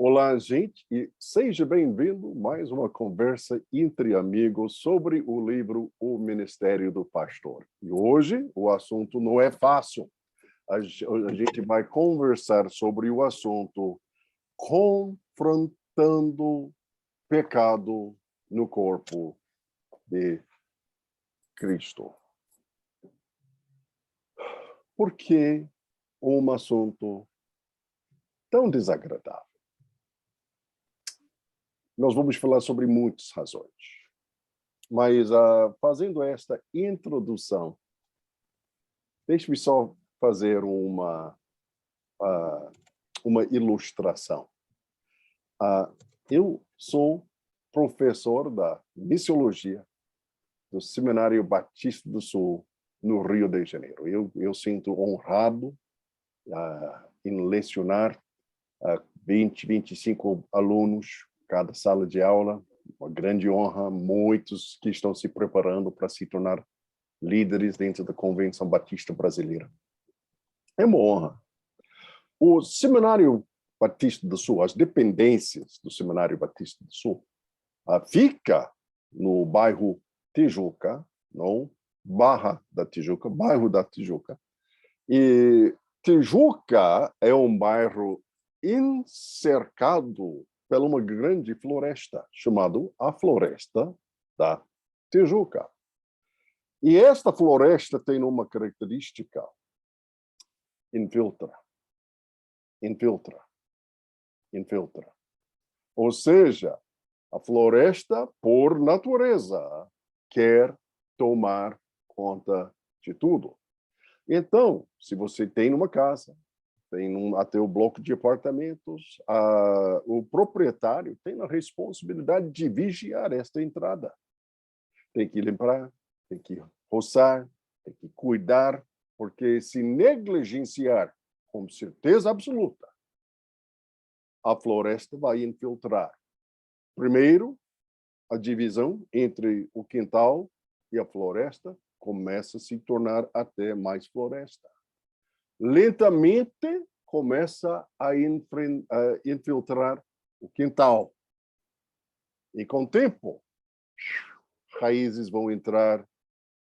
Olá, gente, e seja bem-vindo a mais uma conversa entre amigos sobre o livro O Ministério do Pastor. E hoje o assunto não é fácil. A gente vai conversar sobre o assunto confrontando pecado no corpo de Cristo. Por que um assunto tão desagradável? Nós vamos falar sobre muitas razões, mas fazendo esta introdução, deixe-me só fazer uma ilustração. Eu sou professor da missiologia do Seminário Batista do Sul, no Rio de Janeiro. Eu sinto honrado em lecionar 20, 25 alunos cada sala de aula, uma grande honra, muitos que estão se preparando para se tornar líderes dentro da Convenção Batista Brasileira. É uma honra. O Seminário Batista do Sul, as dependências do Seminário Batista do Sul, fica no bairro Tijuca, não Barra da Tijuca, bairro da Tijuca. E Tijuca é um bairro encercado por uma grande floresta, chamada a Floresta da Tijuca. E esta floresta tem uma característica: infiltra. Ou seja, a floresta, por natureza, quer tomar conta de tudo. Então, se você tem uma casa, tem até o bloco de apartamentos, o proprietário tem a responsabilidade de vigiar esta entrada. Tem que limpar, tem que roçar, tem que cuidar, porque se negligenciar, com certeza absoluta, a floresta vai infiltrar. Primeiro, a divisão entre o quintal e a floresta começa a se tornar até mais floresta. Lentamente começa a infiltrar o quintal. E com o tempo, raízes vão entrar,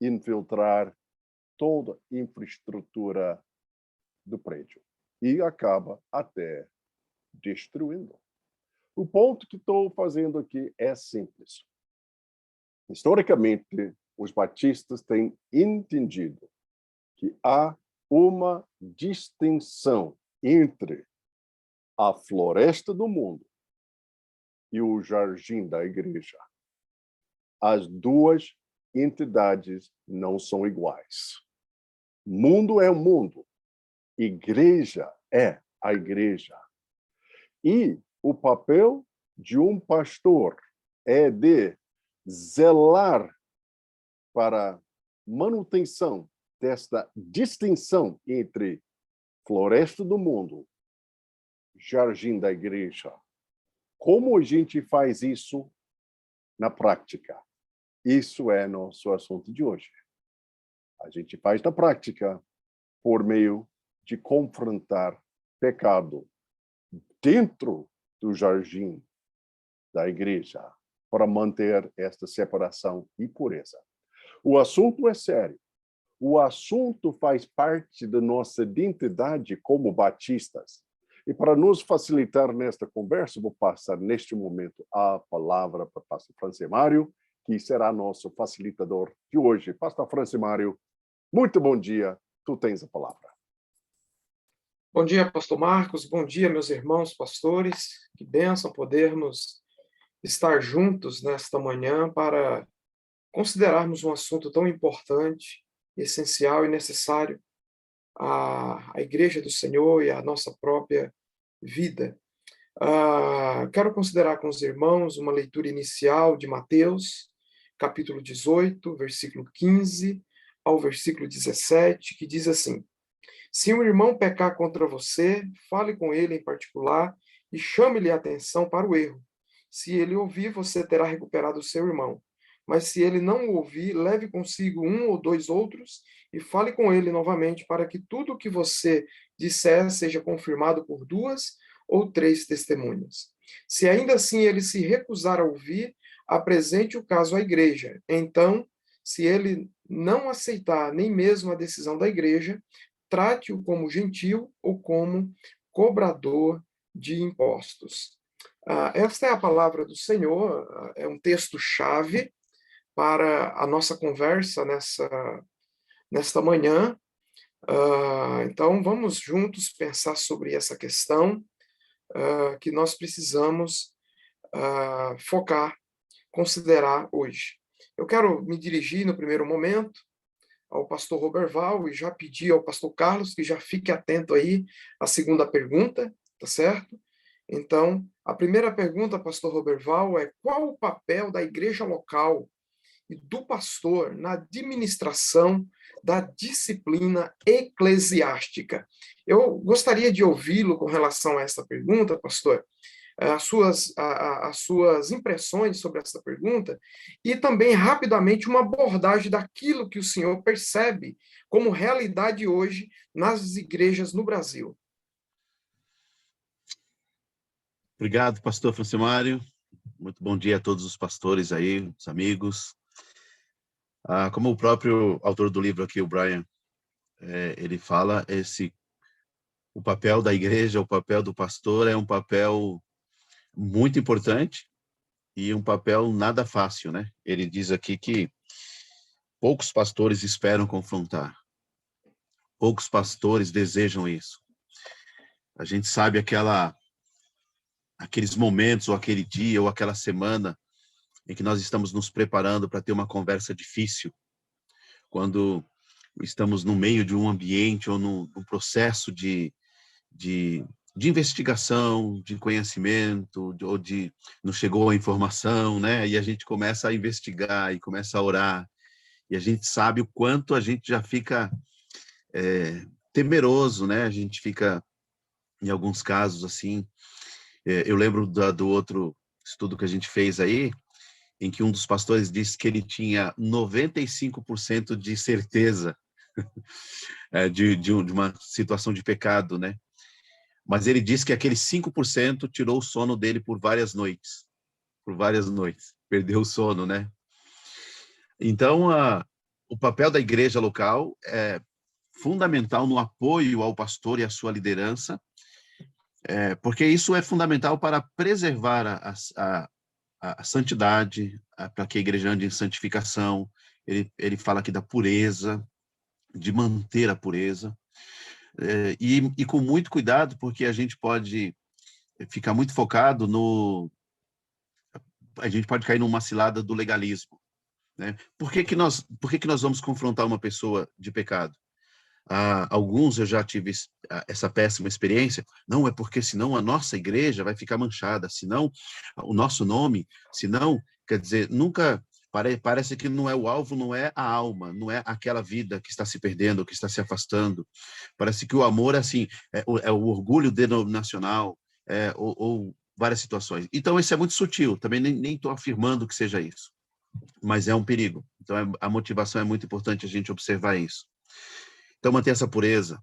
infiltrar toda a infraestrutura do prédio. E acaba até destruindo. O ponto que estou fazendo aqui é simples. Historicamente, os batistas têm entendido que há uma distinção entre a floresta do mundo e o jardim da igreja. As duas entidades não são iguais. Mundo é o mundo, igreja é a igreja. E o papel de um pastor é de zelar para manutenção desta distinção entre floresta do mundo, jardim da igreja. Como a gente faz isso na prática? Isso é nosso assunto de hoje. A gente faz na prática por meio de confrontar pecado dentro do jardim da igreja para manter esta separação e pureza. O assunto é sério. O assunto faz parte da nossa identidade como batistas. E para nos facilitar nesta conversa, vou passar neste momento a palavra para o pastor Francimário, que será nosso facilitador de hoje. Pastor Francimário, muito bom dia. Tu tens a palavra. Bom dia, pastor Marcos. Bom dia, meus irmãos pastores. Que bênção podermos estar juntos nesta manhã para considerarmos um assunto tão importante, essencial e necessário à Igreja do Senhor e à nossa própria vida. Quero considerar com os irmãos uma leitura inicial de Mateus, capítulo 18, versículo 15 ao versículo 17, que diz assim: Se um irmão pecar contra você, fale com ele em particular e chame-lhe a atenção para o erro. Se ele ouvir, você terá recuperado o seu irmão. Mas se ele não o ouvir, leve consigo um ou dois outros e fale com ele novamente, para que tudo o que você disser seja confirmado por duas ou 3 testemunhas. Se ainda assim ele se recusar a ouvir, apresente o caso à igreja. Então, se ele não aceitar nem mesmo a decisão da igreja, trate-o como gentil ou como cobrador de impostos. Esta é a palavra do Senhor, é um texto-chave para a nossa conversa nesta manhã. Então, vamos juntos pensar sobre essa questão que nós precisamos focar, considerar hoje. Eu quero me dirigir, no primeiro momento, ao pastor Roberval e já pedir ao pastor Carlos que já fique atento aí à segunda pergunta, tá certo? Então, a primeira pergunta, pastor Roberval, é: qual o papel da igreja local e do pastor na administração da disciplina eclesiástica? Eu gostaria de ouvi-lo com relação a essa pergunta, pastor, as suas impressões sobre essa pergunta e também, rapidamente, uma abordagem daquilo que o senhor percebe como realidade hoje nas igrejas no Brasil. Obrigado, pastor Francimário. Muito bom dia a todos os pastores aí, os amigos. Como o próprio autor do livro aqui, o Brian, ele fala, o papel da igreja, o papel do pastor é um papel muito importante e um papel nada fácil, né? Ele diz aqui que poucos pastores esperam confrontar, poucos pastores desejam isso. A gente sabe aqueles momentos, ou aquele dia, ou aquela semana em que nós estamos nos preparando para ter uma conversa difícil, quando estamos no meio de um ambiente ou num processo de investigação, de conhecimento, ou nos chegou a informação, né? E a gente começa a investigar e começa a orar, e a gente sabe o quanto a gente já fica temeroso, né? A gente fica, em alguns casos, assim. Eu lembro do outro estudo que a gente fez aí, em que um dos pastores disse que ele tinha 95% de certeza de uma situação de pecado, né? Mas ele disse que aquele 5% tirou o sono dele por várias noites. Perdeu o sono, né? Então, o papel da igreja local é fundamental no apoio ao pastor e à sua liderança, porque isso é fundamental para preservar a santidade, para que a igreja ande em santificação. Ele fala aqui da pureza, de manter a pureza, e com muito cuidado, porque a gente pode ficar muito focado a gente pode cair numa cilada do legalismo, né? Por que nós vamos confrontar uma pessoa de pecado? Alguns eu já tive essa péssima experiência. Não, é porque senão a nossa igreja vai ficar manchada, senão o nosso nome, senão, quer dizer, nunca, parece que não é o alvo, não é a alma, não é aquela vida que está se perdendo, que está se afastando. Parece que o amor, assim, é o orgulho denominacional, ou várias situações. Então, isso é muito sutil, também nem estou afirmando que seja isso, mas é um perigo. Então, a motivação é muito importante a gente observar isso. Então, manter essa pureza.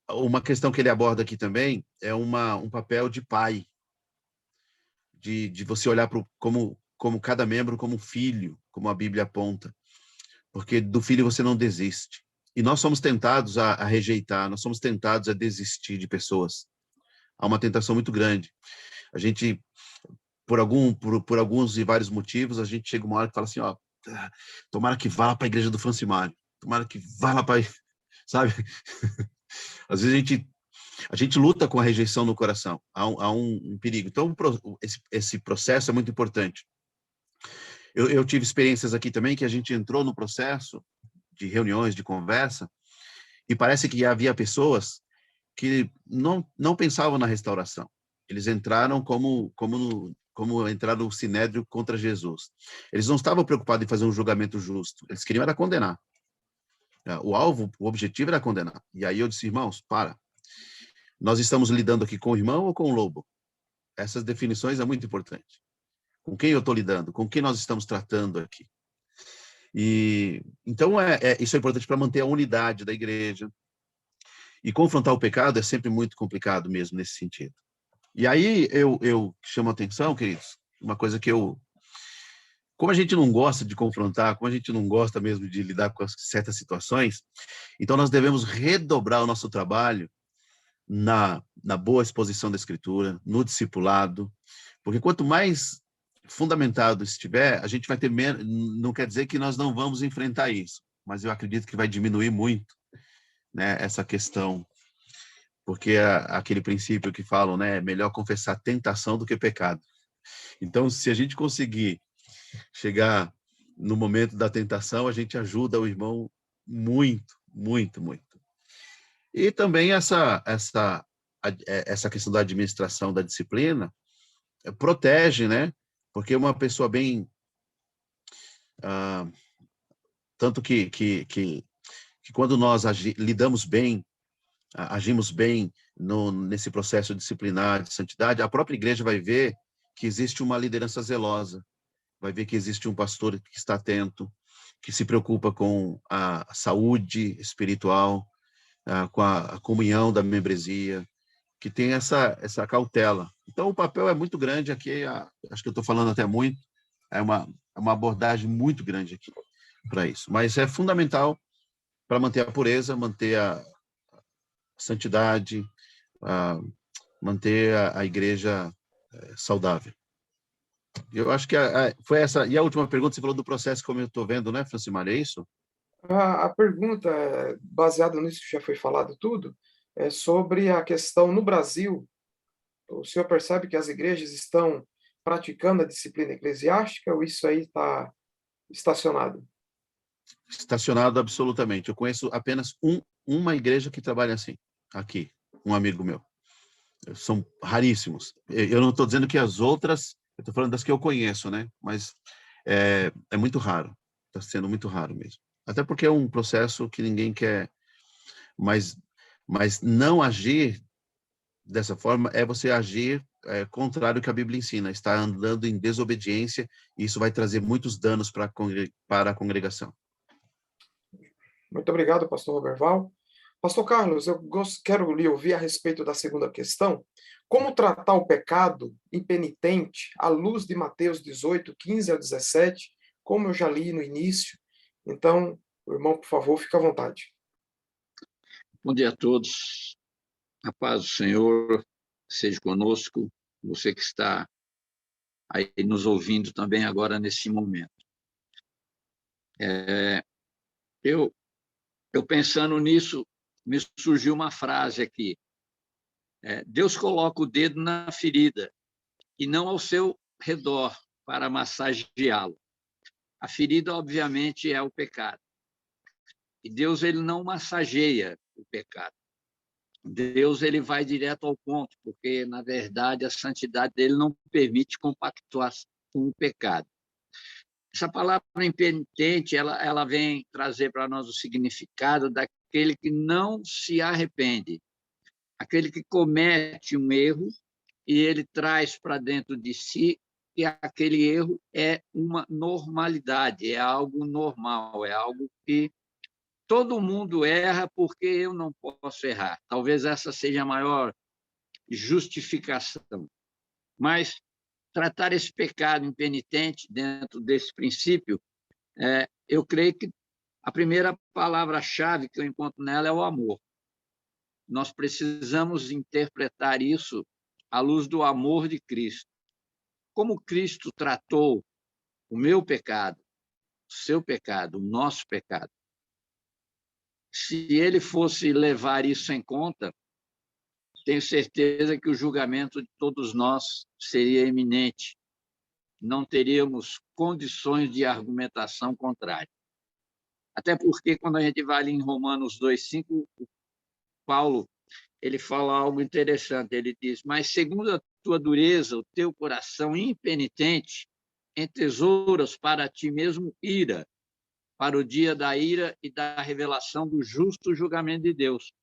Uma questão que ele aborda aqui também é um papel de pai, de você olhar como cada membro, como filho, como a Bíblia aponta, porque do filho você não desiste. E nós somos tentados a rejeitar, nós somos tentados a desistir de pessoas. Há uma tentação muito grande. A gente, por alguns e vários motivos, a gente chega uma hora que fala assim, tomara que vá lá para a igreja do Francimário, tomara que vá lá para, sabe? Às vezes a gente luta com a rejeição no coração, há um perigo. Então, esse processo é muito importante. Eu tive experiências aqui também que a gente entrou no processo de reuniões, de conversa, e parece que havia pessoas que não pensavam na restauração. Eles entraram como entraram no Sinédrio contra Jesus. Eles não estavam preocupados em fazer um julgamento justo, eles queriam era condenar. O objetivo era condenar. E aí eu disse, irmãos, nós estamos lidando aqui com o irmão ou com o lobo? Essas definições é muito importante. Com quem eu estou lidando? Com quem nós estamos tratando aqui? E então isso é importante para manter a unidade da igreja. E confrontar o pecado é sempre muito complicado mesmo nesse sentido. E aí eu chamo a atenção, queridos, uma coisa que como a gente não gosta de confrontar, como a gente não gosta mesmo de lidar com certas situações, então nós devemos redobrar o nosso trabalho na boa exposição da Escritura, no discipulado, porque quanto mais fundamentado estiver, a gente vai ter menos, não quer dizer que nós não vamos enfrentar isso, mas eu acredito que vai diminuir muito, né, essa questão, porque aquele princípio que falam, né, é melhor confessar tentação do que pecado. Então, se a gente conseguir chegar no momento da tentação, a gente ajuda o irmão muito, muito, muito. E também essa questão da administração da disciplina protege, né? Porque uma pessoa bem... tanto que quando nós lidamos bem, agimos bem nesse processo disciplinar de santidade, a própria igreja vai ver que existe uma liderança zelosa, vai ver que existe um pastor que está atento, que se preocupa com a saúde espiritual, com a comunhão da membresia, que tem essa cautela. Então, o papel é muito grande aqui, acho que eu estou falando até muito, é uma abordagem muito grande aqui para isso. Mas é fundamental para manter a pureza, manter a santidade, manter a igreja saudável. Eu acho que foi essa. E a última pergunta, você falou do processo, como eu estou vendo, né, Francimar, é isso? A pergunta, baseada nisso que já foi falado tudo, é sobre a questão no Brasil. O senhor percebe que as igrejas estão praticando a disciplina eclesiástica ou isso aí está estacionado? Estacionado absolutamente. Eu conheço apenas uma igreja que trabalha assim, aqui, um amigo meu. São raríssimos. Eu não estou dizendo que as outras, eu estou falando das que eu conheço, né? Mas é muito raro. Está sendo muito raro mesmo. Até porque é um processo que ninguém quer, mas não agir dessa forma é você agir contrário ao que a Bíblia ensina, está andando em desobediência, e isso vai trazer muitos danos para a congregação. Muito obrigado, pastor Roberval. Pastor Carlos, quero lhe ouvir a respeito da segunda questão. Como tratar o pecado impenitente à luz de Mateus 18, 15 a 17, como eu já li no início? Então, irmão, por favor, fique à vontade. Bom dia a todos. A paz do Senhor seja conosco, você que está aí nos ouvindo também agora nesse momento. Eu pensando nisso, me surgiu uma frase aqui. Deus coloca o dedo na ferida e não ao seu redor para massageá-lo. A ferida, obviamente, é o pecado. E Deus ele não massageia o pecado. Deus ele vai direto ao ponto, porque, na verdade, a santidade dele não permite compactuar com o pecado. Essa palavra impenitente, ela vem trazer para nós o significado daquele que não se arrepende, aquele que comete um erro e ele traz para dentro de si que aquele erro é uma normalidade, é algo normal, é algo que todo mundo erra porque eu não posso errar. Talvez essa seja a maior justificação. Mas tratar esse pecado impenitente dentro desse princípio, eu creio que a primeira palavra-chave que eu encontro nela é o amor. Nós precisamos interpretar isso à luz do amor de Cristo. Como Cristo tratou o meu pecado, o seu pecado, o nosso pecado. Se ele fosse levar isso em conta, tenho certeza que o julgamento de todos nós seria iminente. Não teríamos condições de argumentação contrária. Até porque, quando a gente vai ali em Romanos 2,5, Paulo ele fala algo interessante. Ele diz, mas segundo a tua dureza, o teu coração impenitente entesouras para ti mesmo ira, para o dia da ira e da revelação do justo julgamento de Deus.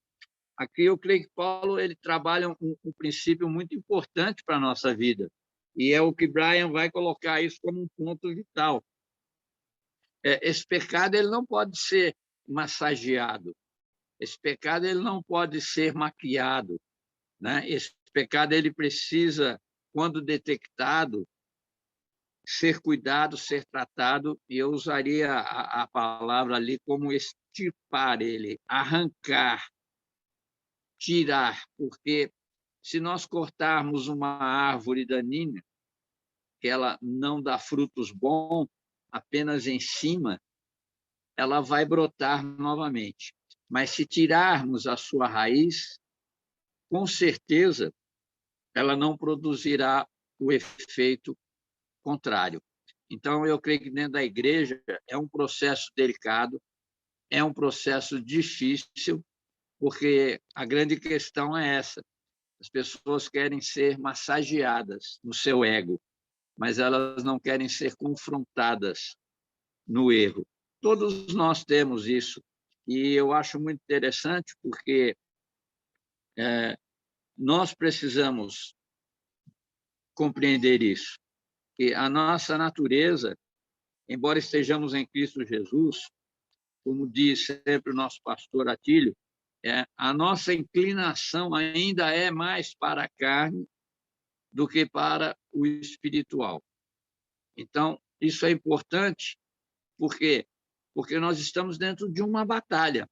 Aqui eu creio que Paulo ele trabalha um princípio muito importante para a nossa vida, e é o que Brian vai colocar isso como um ponto vital. Esse pecado ele não pode ser massageado, Esse pecado ele não pode ser maquiado, né? Esse pecado ele precisa, quando detectado, ser cuidado, ser tratado, e eu usaria a palavra ali como extirpar ele, arrancar, tirar, porque se nós cortarmos uma árvore daninha, que ela não dá frutos bons, apenas em cima, ela vai brotar novamente. Mas se tirarmos a sua raiz, com certeza ela não produzirá o efeito contrário. Então, eu creio que dentro da igreja é um processo delicado, é um processo difícil, porque a grande questão é essa. As pessoas querem ser massageadas no seu ego, mas elas não querem ser confrontadas no erro. Todos nós temos isso, e eu acho muito interessante porque nós precisamos compreender isso, que a nossa natureza, embora estejamos em Cristo Jesus, como diz sempre o nosso pastor Atílio, a nossa inclinação ainda é mais para a carne do que para o espiritual. Então, isso é importante, porque nós estamos dentro de uma batalha.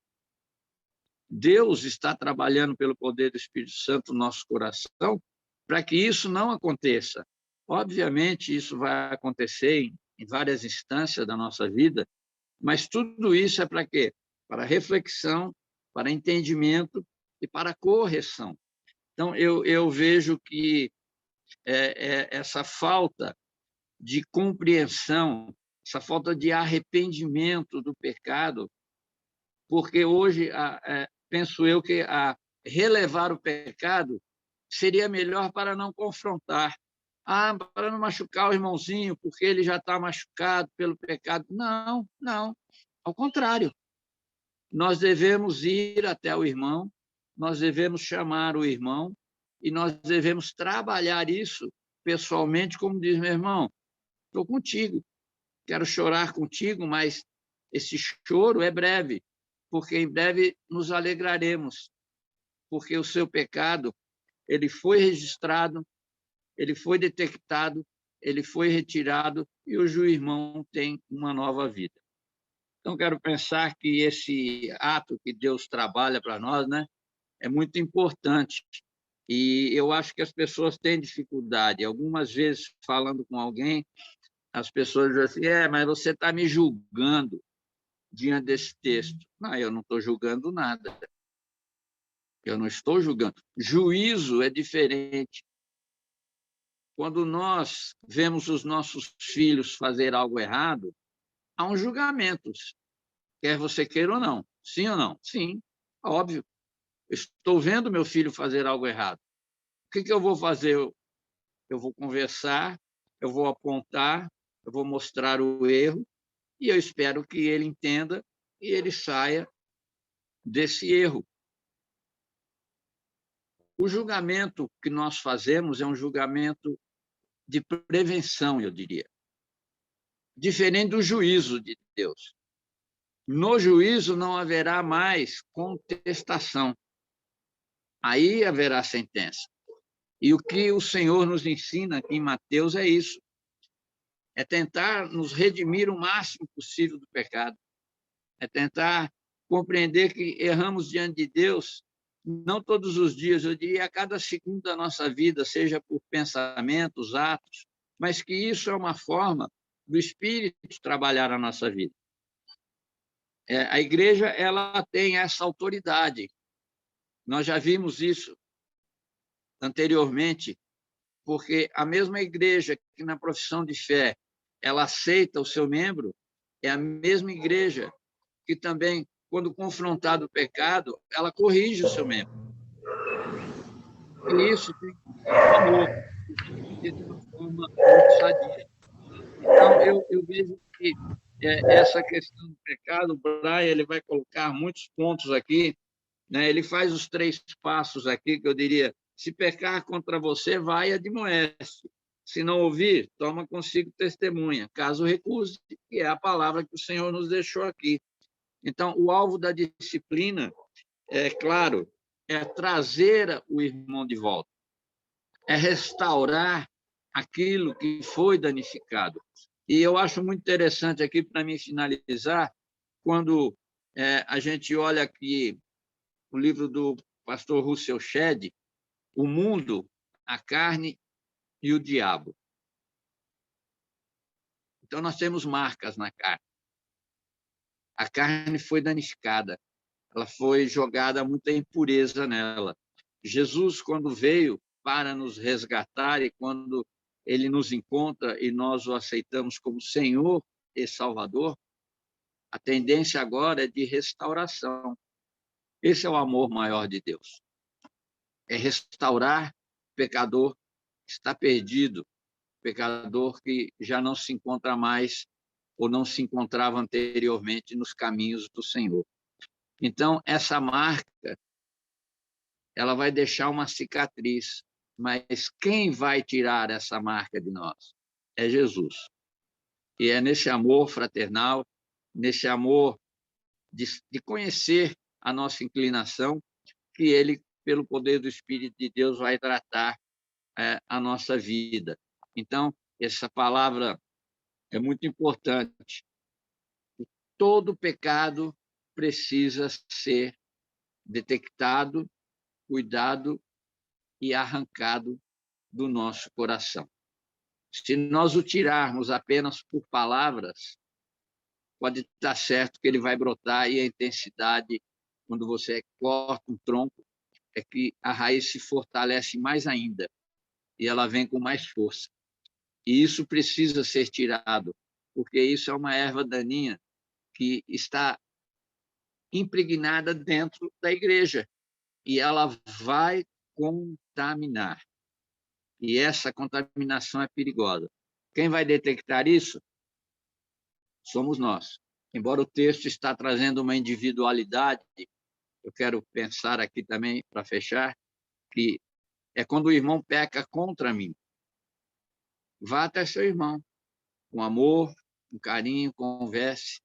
Deus está trabalhando pelo poder do Espírito Santo no nosso coração para que isso não aconteça. Obviamente, isso vai acontecer em várias instâncias da nossa vida, mas tudo isso é para quê? Para reflexão, para entendimento e para correção. Então, eu vejo que essa falta de compreensão, essa falta de arrependimento do pecado, porque hoje penso eu que relevar o pecado seria melhor para não confrontar, para não machucar o irmãozinho, porque ele já está machucado pelo pecado. Não, não, ao contrário. Nós devemos ir até o irmão, nós devemos chamar o irmão e nós devemos trabalhar isso pessoalmente, como diz meu irmão, estou contigo, quero chorar contigo, mas esse choro é breve, porque em breve nos alegraremos, porque o seu pecado ele foi registrado, ele foi detectado, ele foi retirado e hoje o irmão tem uma nova vida. Então, quero pensar que esse ato que Deus trabalha para nós, né, é muito importante. E eu acho que as pessoas têm dificuldade. Algumas vezes, falando com alguém, as pessoas dizem assim, mas você está me julgando diante desse texto. Não, eu não estou julgando nada. Eu não estou julgando. Juízo é diferente. Quando nós vemos os nossos filhos fazer algo errado, há um julgamento, quer você queira ou não. Sim ou não? Sim, óbvio. Estou vendo meu filho fazer algo errado. O que eu vou fazer? Eu vou conversar, eu vou apontar, eu vou mostrar o erro e eu espero que ele entenda e ele saia desse erro. O julgamento que nós fazemos é um julgamento de prevenção, eu diria. Diferente do juízo de Deus. No juízo não haverá mais contestação. Aí haverá sentença. E o que o Senhor nos ensina aqui em Mateus é isso. É tentar nos redimir o máximo possível do pecado. É tentar compreender que erramos diante de Deus, não todos os dias, eu diria a cada segundo da nossa vida, seja por pensamentos, atos, mas que isso é uma forma do Espírito trabalhar a nossa vida. A igreja ela tem essa autoridade. Nós já vimos isso anteriormente, porque a mesma igreja que na profissão de fé ela aceita o seu membro, é a mesma igreja que também, quando confrontada o pecado, ela corrige o seu membro. E isso tem amor, de uma forma muito sadia. Então, eu vejo que essa questão do pecado, o Brian ele vai colocar muitos pontos aqui, né? Ele faz os 3 passos aqui, que eu diria, se pecar contra você, vai e admoeste. Se não ouvir, toma consigo testemunha. Caso recuse, que é a palavra que o Senhor nos deixou aqui. Então, o alvo da disciplina é claro, é trazer o irmão de volta, é restaurar aquilo que foi danificado. E eu acho muito interessante aqui, para mim finalizar, quando a gente olha aqui o livro do pastor Russell Shedd, O Mundo, a Carne e o Diabo. Então, nós temos marcas na carne. A carne foi danificada, ela foi jogada muita impureza nela. Jesus, quando veio para nos resgatar e quando ele nos encontra e nós o aceitamos como Senhor e Salvador, a tendência agora é de restauração. Esse é o amor maior de Deus. É restaurar o pecador que está perdido, pecador que já não se encontra mais ou não se encontrava anteriormente nos caminhos do Senhor. Então, essa marca, ela vai deixar uma cicatriz, mas quem vai tirar essa marca de nós? É Jesus. E é nesse amor fraternal, nesse amor de conhecer a nossa inclinação, que ele, pelo poder do Espírito de Deus, vai tratar a nossa vida. Então, essa palavra é muito importante. Todo pecado precisa ser detectado, cuidado e arrancado do nosso coração. Se nós o tirarmos apenas por palavras, pode estar certo que ele vai brotar, e a intensidade, quando você corta um tronco, é que a raiz se fortalece mais ainda e ela vem com mais força. E isso precisa ser tirado, porque isso é uma erva daninha que está impregnada dentro da igreja e ela vai contaminar. E essa contaminação é perigosa. Quem vai detectar isso? Somos nós. Embora o texto está trazendo uma individualidade, eu quero pensar aqui também, para fechar, que é quando o irmão peca contra mim. Vá até seu irmão, com amor, com carinho, converse.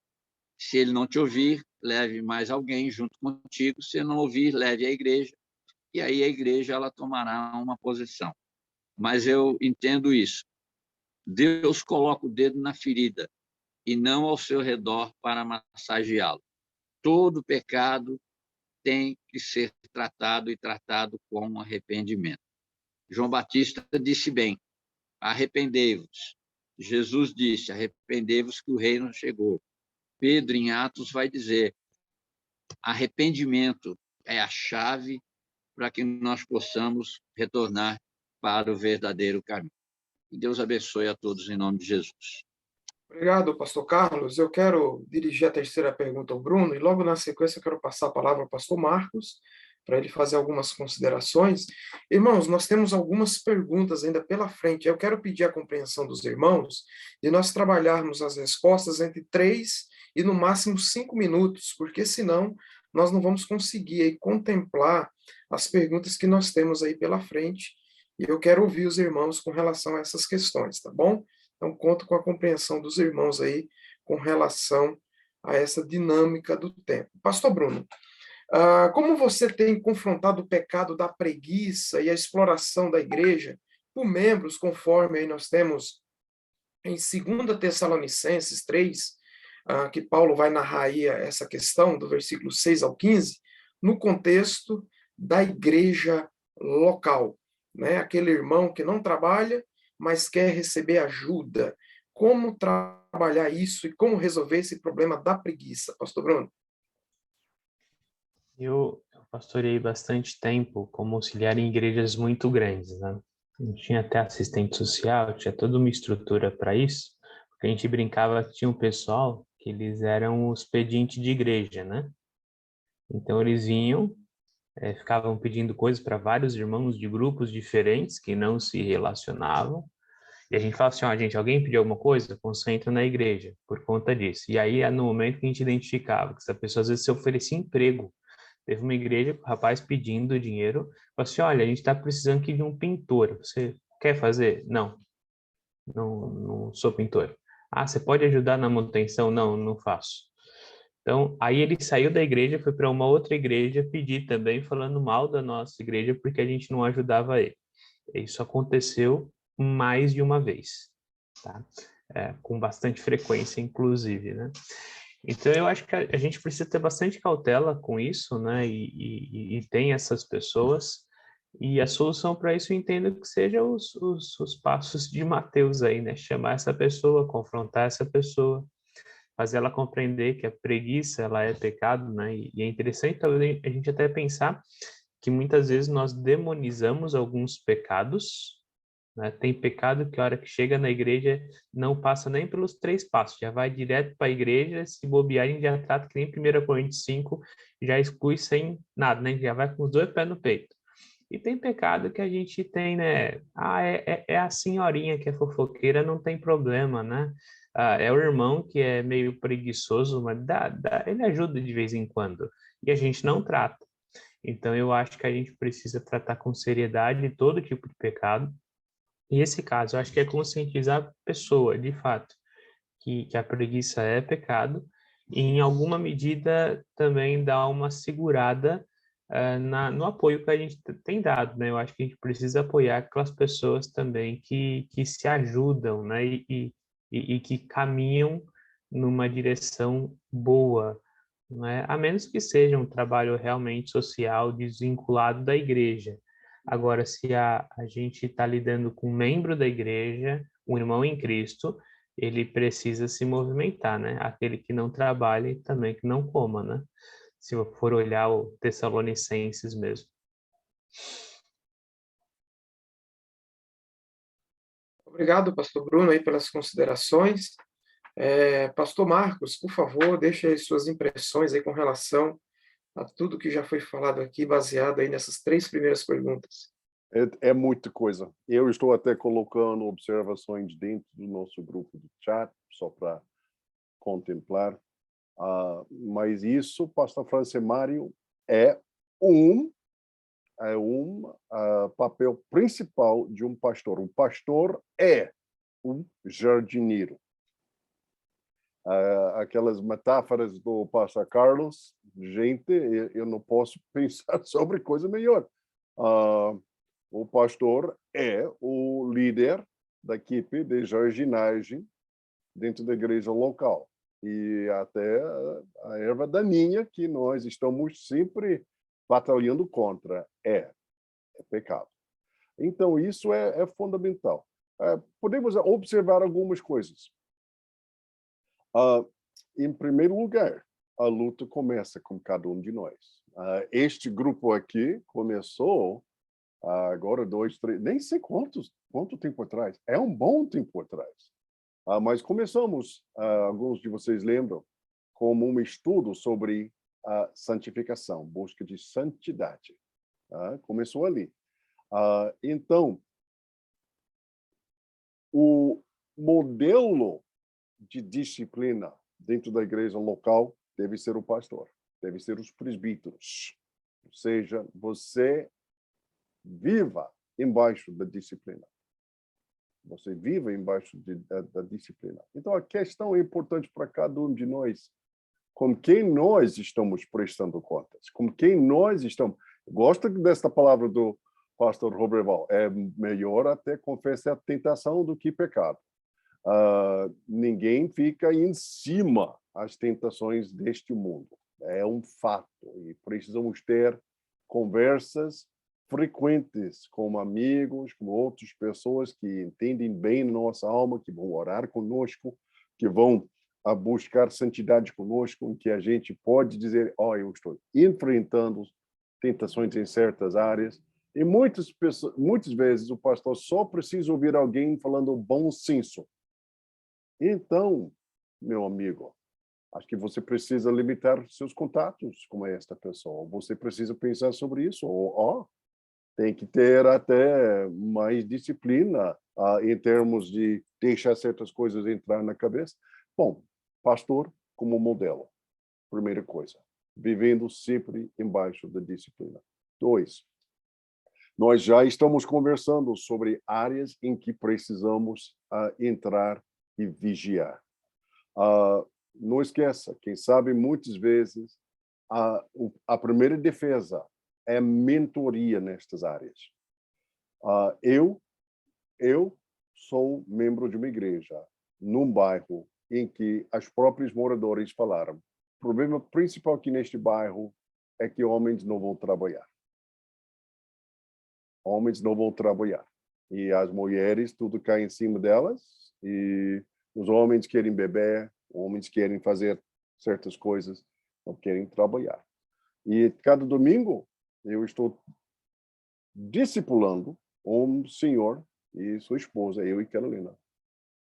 Se ele não te ouvir, leve mais alguém junto contigo. Se não ouvir, leve à igreja. E aí a igreja ela tomará uma posição. Mas eu entendo isso. Deus coloca o dedo na ferida e não ao seu redor para massageá-lo. Todo pecado tem que ser tratado e tratado com arrependimento. João Batista disse bem: arrependei-vos. Jesus disse: arrependei-vos que o reino chegou. Pedro, em Atos, vai dizer: arrependimento é a chave para que nós possamos retornar para o verdadeiro caminho. Que Deus abençoe a todos em nome de Jesus. Obrigado, pastor Carlos. Eu quero dirigir a terceira pergunta ao Bruno e logo na sequência eu quero passar a palavra ao pastor Marcos para ele fazer algumas considerações. Irmãos, nós temos algumas perguntas ainda pela frente. Eu quero pedir a compreensão dos irmãos de nós trabalharmos as respostas entre 3 e no máximo 5 minutos, porque senão nós não vamos conseguir aí contemplar as perguntas que nós temos aí pela frente. E eu quero ouvir os irmãos com relação a essas questões, tá bom? Então, conto com a compreensão dos irmãos aí com relação a essa dinâmica do tempo. Pastor Bruno, como você tem confrontado o pecado da preguiça e a exploração da igreja por membros, conforme aí nós temos em 2 Tessalonicenses 3, que Paulo vai narrar aí essa questão, do versículo 6 ao 15, no contexto da igreja local, né? Aquele irmão que não trabalha, mas quer receber ajuda. Como trabalhar isso e como resolver esse problema da preguiça, pastor Bruno? Eu pastorei bastante tempo como auxiliar em igrejas muito grandes, né? Eu tinha até assistente social, tinha toda uma estrutura para isso, porque a gente brincava que tinha um pessoal que eles eram os pedintes de igreja, né? Então eles vinham, ficavam pedindo coisas para vários irmãos de grupos diferentes que não se relacionavam. E a gente fala assim, ó, gente, alguém pediu alguma coisa? Concentra na igreja, por conta disso. E aí, no momento que a gente identificava que essa pessoa às vezes se oferecia emprego, teve uma igreja, o rapaz pedindo dinheiro, falou assim, olha, a gente está precisando aqui de um pintor, você quer fazer? Não sou pintor. Ah, você pode ajudar na manutenção? Não faço. Então, aí ele saiu da igreja, foi para uma outra igreja pedir também, falando mal da nossa igreja, porque a gente não ajudava ele. Isso aconteceu mais de uma vez, tá? Com bastante frequência, inclusive, né? Então, eu acho que a gente precisa ter bastante cautela com isso, né? E tem essas pessoas. E a solução para isso eu entendo que seja os passos de Mateus aí, né? Chamar essa pessoa, confrontar essa pessoa, fazer ela compreender que a preguiça, ela é pecado, né? E é interessante talvez a gente até pensar que muitas vezes nós demonizamos alguns pecados, né? Tem pecado que a hora que chega na igreja não passa nem pelos 3 passos, já vai direto para a igreja, se bobear, a gente já trata que nem 1 Coríntios 5, já exclui sem nada, né? Já vai com os 2 pés no peito. E tem pecado que a gente tem, né? É a senhorinha que é fofoqueira, não tem problema, né? É o irmão que é meio preguiçoso, mas ele ajuda de vez em quando. E a gente não trata. Então, eu acho que a gente precisa tratar com seriedade todo tipo de pecado. E esse caso, eu acho que é conscientizar a pessoa, de fato, que a preguiça é pecado, e em alguma medida também dar uma segurada no apoio que a gente tem dado, né? Eu acho que a gente precisa apoiar aquelas pessoas também que se ajudam, né? E que caminham numa direção boa, né? A menos que seja um trabalho realmente social desvinculado da igreja. Agora, se a gente está lidando com um membro da igreja, um irmão em Cristo, ele precisa se movimentar, né? Aquele que não trabalha e também que não coma, né? Se eu for olhar o Tessalonicenses mesmo. Obrigado, pastor Bruno, aí pelas considerações. Pastor Marcos, por favor, deixe aí suas impressões aí com relação a tudo que já foi falado aqui, baseado aí nessas 3 primeiras perguntas. É muita coisa. Eu estou até colocando observações dentro do nosso grupo de chat, só para contemplar. Mas isso, pastor Francimário, é um papel principal de um pastor. Um pastor é um jardineiro. Aquelas metáforas do pastor Carlos, gente, eu não posso pensar sobre coisa melhor. O pastor é o líder da equipe de jardinagem dentro da igreja local. E até a erva daninha que nós estamos sempre batalhando contra é pecado. Então, isso é fundamental. Podemos observar algumas coisas. Em primeiro lugar, a luta começa com cada um de nós. Este grupo aqui começou agora 2, 3, nem sei quanto tempo atrás. É um bom tempo atrás. Mas começamos, alguns de vocês lembram, como um estudo sobre a santificação, busca de santidade. Começou ali. Então, o modelo de disciplina dentro da igreja local deve ser o pastor, deve ser os presbíteros. Ou seja, você viva embaixo da disciplina. Você viva embaixo da disciplina. Então, a questão é importante para cada um de nós. Com quem nós estamos prestando contas? Com quem nós estamos... Gosto desta palavra do pastor Roberval. É melhor até confessar a tentação do que pecado. Ninguém fica em cima das tentações deste mundo. É um fato. E precisamos ter conversas frequentes com amigos, com outras pessoas que entendem bem nossa alma, que vão orar conosco, que vão a buscar santidade conosco, em que a gente pode dizer, eu estou enfrentando tentações em certas áreas. E muitas vezes o pastor só precisa ouvir alguém falando bom senso. Então, meu amigo, acho que você precisa limitar seus contatos com esta pessoa. Você precisa pensar sobre isso. Tem que ter até mais disciplina em termos de deixar certas coisas entrar na cabeça. Bom, pastor como modelo, primeira coisa, vivendo sempre embaixo da disciplina. 2, nós já estamos conversando sobre áreas em que precisamos entrar e vigiar. não esqueça, quem sabe muitas vezes a primeira defesa é mentoria nestas áreas. Eu sou membro de uma igreja num bairro em que os próprios moradores falaram: o problema principal aqui neste bairro é que homens não vão trabalhar. Homens não vão trabalhar. E as mulheres, tudo cai em cima delas. E os homens querem beber, homens querem fazer certas coisas, não querem trabalhar. E cada domingo eu estou discipulando um senhor e sua esposa, eu e Carolina,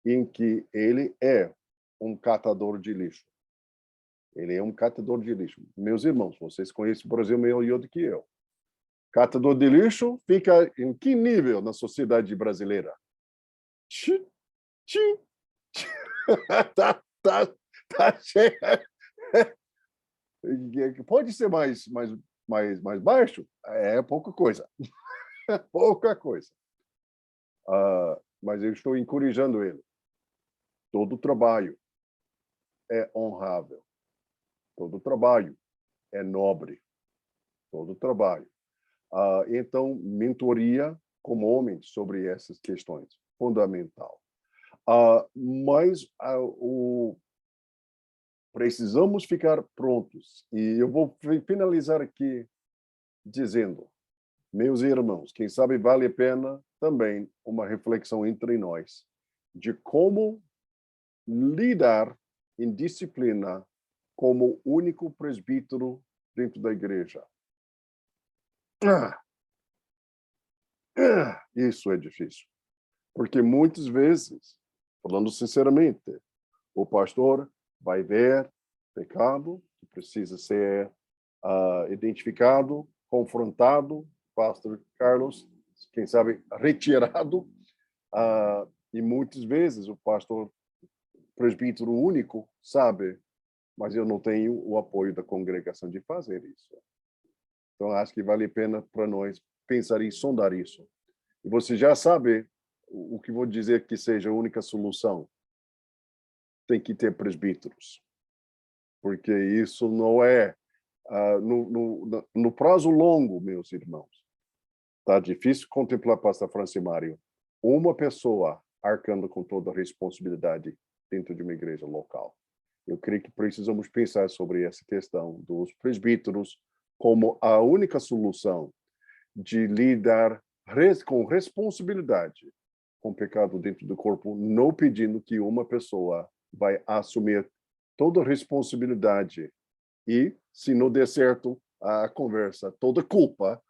em que ele é um catador de lixo. Ele é um catador de lixo. Meus irmãos, vocês conhecem o Brasil melhor do que eu. Catador de lixo fica em que nível na sociedade brasileira? Tá cheio. Pode ser mais baixo? É pouca coisa. Pouca coisa. Mas eu estou encorajando ele. Todo trabalho é honrável. Todo trabalho é nobre. Todo trabalho. Então, mentoria como homem sobre essas questões, fundamental. Mas precisamos ficar prontos. E eu vou finalizar aqui dizendo, meus irmãos, quem sabe vale a pena também uma reflexão entre nós de como lidar em disciplina como único presbítero dentro da igreja. Isso é difícil. Porque muitas vezes, falando sinceramente, o pastor vai ver pecado que precisa ser identificado, confrontado, pastor Carlos, quem sabe retirado, e muitas vezes o pastor presbítero único sabe, mas eu não tenho o apoio da congregação de fazer isso. Então, acho que vale a pena para nós pensar e sondar isso. E você já sabe o que vou dizer que seja a única solução. Tem que ter presbíteros. Porque isso não é... no prazo longo, meus irmãos, está difícil contemplar, pastor Francis Mário, uma pessoa arcando com toda a responsabilidade dentro de uma igreja local. Eu creio que precisamos pensar sobre essa questão dos presbíteros como a única solução de lidar com responsabilidade com o pecado dentro do corpo, não pedindo que uma pessoa vai assumir toda a responsabilidade e, se não der certo a conversa, toda culpa,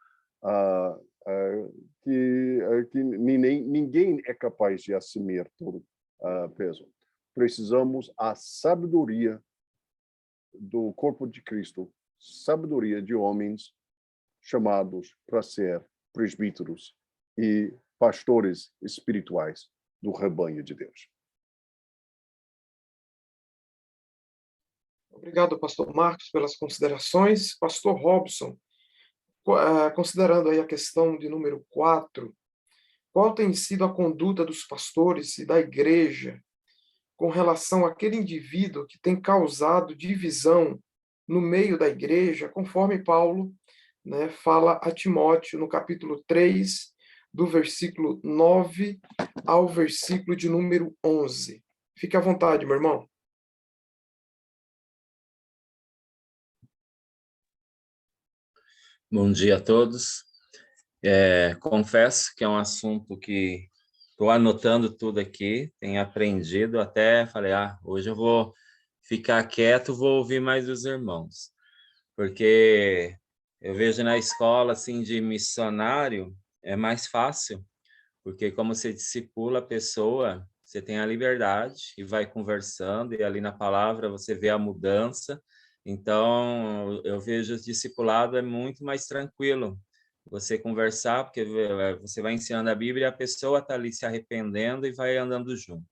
que ninguém é capaz de assumir todo peso. Precisamos a sabedoria do corpo de Cristo, sabedoria de homens chamados para ser presbíteros e pastores espirituais do rebanho de Deus. Obrigado, pastor Marcos, pelas considerações. Pastor Robson, considerando aí a questão de número 4, qual tem sido a conduta dos pastores e da igreja com relação àquele indivíduo que tem causado divisão no meio da igreja, conforme Paulo, né, fala a Timóteo no capítulo 3, do versículo 9 ao versículo de número 11. Fique à vontade, meu irmão. Bom dia a todos. Confesso que é um assunto que estou anotando tudo aqui, tenho aprendido, até falei, hoje eu vou ficar quieto, vou ouvir mais os irmãos, porque eu vejo na escola, assim, de missionário, é mais fácil, porque como você discipula a pessoa, você tem a liberdade e vai conversando, e ali na palavra você vê a mudança. Então, eu vejo o discipulado é muito mais tranquilo, você conversar, porque você vai ensinando a Bíblia e a pessoa está ali se arrependendo e vai andando junto.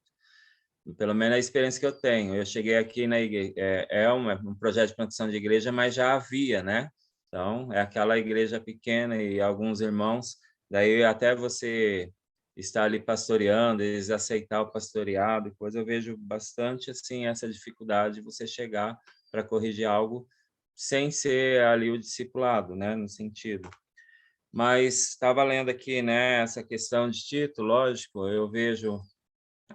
Pelo menos a experiência que eu tenho. Eu cheguei aqui na igreja, um projeto de plantação de igreja, mas já havia, né? Então, é aquela igreja pequena e alguns irmãos, daí até você estar ali pastoreando, eles aceitar o pastoreado, depois eu vejo bastante assim essa dificuldade de você chegar para corrigir algo sem ser ali o discipulado, né, no sentido. Mas estava lendo aqui, né, essa questão de título, lógico, eu vejo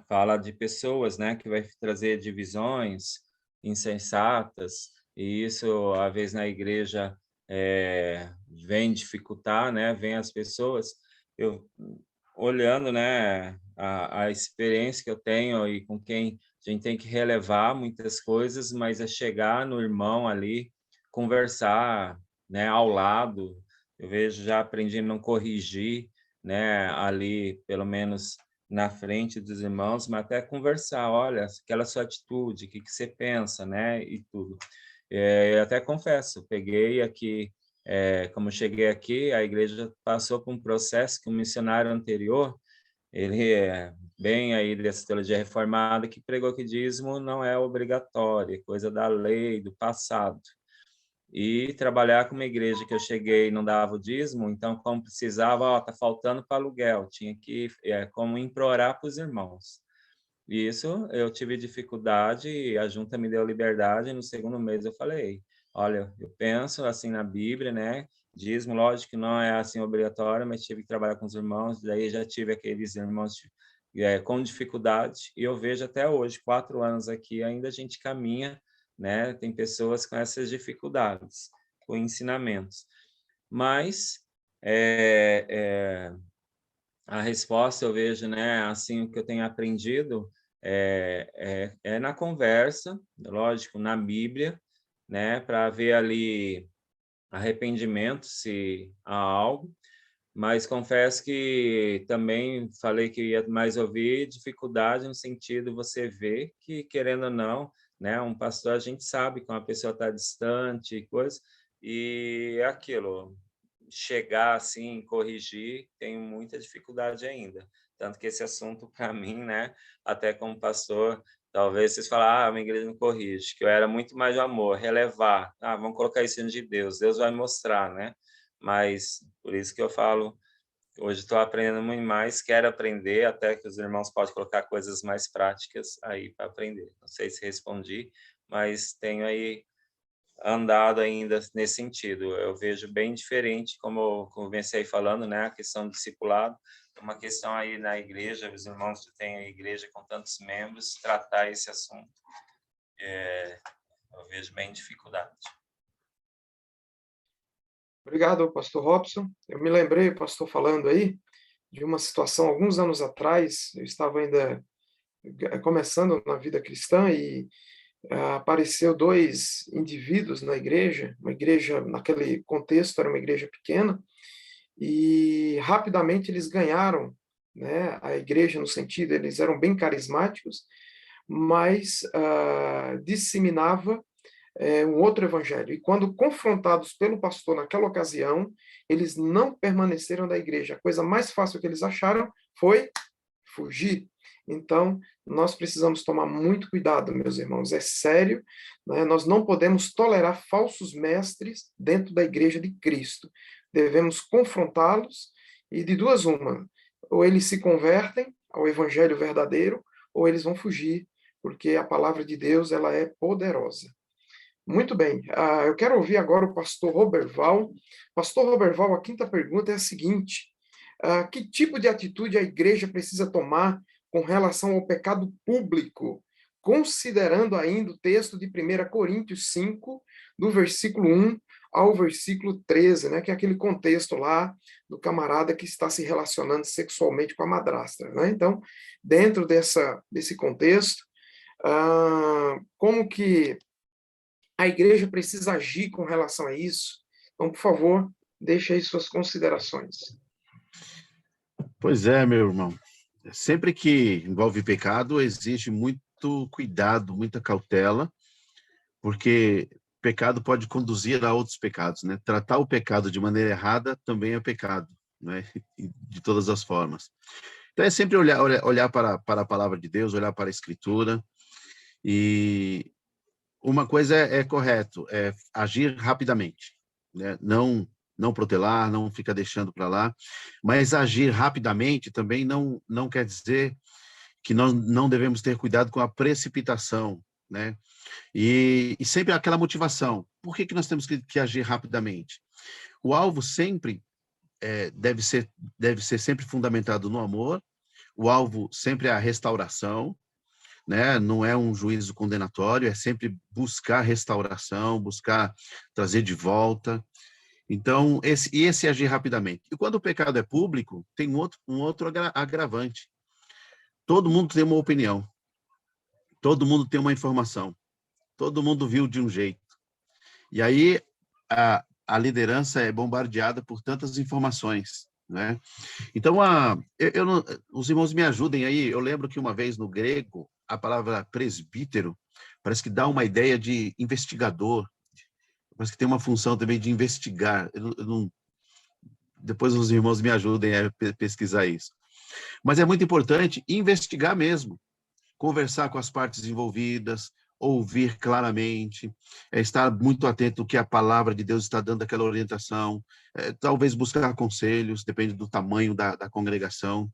fala de pessoas, né, que vai trazer divisões insensatas, e isso, às vezes, na igreja vem dificultar, né, vem as pessoas. Eu, olhando, né, a experiência que eu tenho e com quem a gente tem que relevar muitas coisas, mas é chegar no irmão ali, conversar, né, ao lado. Eu vejo, já aprendi a não corrigir, né, ali, pelo menos na frente dos irmãos, mas até conversar, olha, aquela sua atitude, o que que você pensa, né, e tudo. Eu até confesso, peguei aqui, como cheguei aqui, a igreja passou por um processo que o missionário anterior, ele é bem aí dessa teologia reformada, que pregou que dízimo não é obrigatório, é coisa da lei, do passado. E trabalhar com uma igreja que eu cheguei e não dava o dízimo, então, como precisava, ó, tá faltando para aluguel, tinha que, como implorar para os irmãos. E isso eu tive dificuldade, e a junta me deu liberdade, e no segundo mês eu falei, olha, eu penso assim na Bíblia, né, dízimo, lógico que não é assim obrigatório, mas tive que trabalhar com os irmãos, daí já tive aqueles irmãos com dificuldade, e eu vejo até hoje, 4 anos aqui, ainda a gente caminha, né? Tem pessoas com essas dificuldades, com ensinamentos. Mas a resposta eu vejo, né? Assim, o que eu tenho aprendido é na conversa, lógico, na Bíblia, né? Para ver ali arrependimento, se há algo. Mas confesso que também falei que ia mais ouvir dificuldade no sentido você ver que, querendo ou não, né, um pastor, a gente sabe que uma pessoa está distante e coisa, e é aquilo, chegar assim, corrigir, tenho muita dificuldade ainda. Tanto que esse assunto, para mim, né, até como pastor, talvez vocês falem, ah, minha igreja não corrige, que eu era muito mais de amor, relevar, ah, vamos colocar isso diante de Deus, Deus vai mostrar, né? Mas por isso que eu falo, hoje estou aprendendo muito mais, quero aprender, até que os irmãos podem colocar coisas mais práticas aí para aprender. Não sei se respondi, mas tenho aí andado ainda nesse sentido. Eu vejo bem diferente, como eu comecei falando, né, a questão do discipulado, uma questão aí na igreja, os irmãos que têm a igreja com tantos membros, tratar esse assunto. Eu vejo bem dificuldade. Obrigado, pastor Robson. Eu me lembrei, pastor, falando aí, de uma situação, alguns anos atrás, eu estava ainda começando na vida cristã e apareceu 2 indivíduos na igreja, uma igreja, naquele contexto, era uma igreja pequena, e rapidamente eles ganharam, né, a igreja no sentido, eles eram bem carismáticos, mas disseminava um outro evangelho. E quando confrontados pelo pastor naquela ocasião, eles não permaneceram da igreja. A coisa mais fácil que eles acharam foi fugir. Então, nós precisamos tomar muito cuidado, meus irmãos, é sério, né? Nós não podemos tolerar falsos mestres dentro da igreja de Cristo. Devemos confrontá-los e de duas uma, ou eles se convertem ao evangelho verdadeiro, ou eles vão fugir, porque a palavra de Deus, ela é poderosa. Muito bem, eu quero ouvir agora o pastor Roberval. Pastor Roberval, a quinta pergunta é a seguinte: que tipo de atitude a igreja precisa tomar com relação ao pecado público, considerando ainda o texto de 1 Coríntios 5, do versículo 1 ao versículo 13, né, que é aquele contexto lá do camarada que está se relacionando sexualmente com a madrasta, né? Então, dentro desse contexto, como que a igreja precisa agir com relação a isso? Então, por favor, deixe aí suas considerações. Pois é, meu irmão. Sempre que envolve pecado, exige muito cuidado, muita cautela, porque pecado pode conduzir a outros pecados, né? Tratar o pecado de maneira errada também é pecado, né? De todas as formas. Então é sempre olhar para a palavra de Deus, olhar para a Escritura, e uma coisa é correto, é agir rapidamente, né? Não não protelar, não ficar deixando para lá, mas agir rapidamente também não quer dizer que nós não devemos ter cuidado com a precipitação, né? E sempre aquela motivação. Por que nós temos que agir rapidamente? O alvo sempre deve ser sempre fundamentado no amor, o alvo sempre é a restauração, né? Não é um juízo condenatório, é sempre buscar restauração, buscar trazer de volta. Então, esse agir rapidamente. E quando o pecado é público, tem um outro agravante. Todo mundo tem uma opinião, todo mundo tem uma informação, todo mundo viu de um jeito. E aí a liderança é bombardeada por tantas informações, né? Então, os irmãos me ajudem aí. Eu lembro que uma vez no grego, a palavra presbítero parece que dá uma ideia de investigador, parece que tem uma função também de investigar. Depois os irmãos me ajudem a pesquisar isso. Mas é muito importante investigar mesmo, conversar com as partes envolvidas, ouvir claramente, estar muito atento ao que a palavra de Deus está dando aquela orientação, talvez buscar conselhos, depende do tamanho da congregação.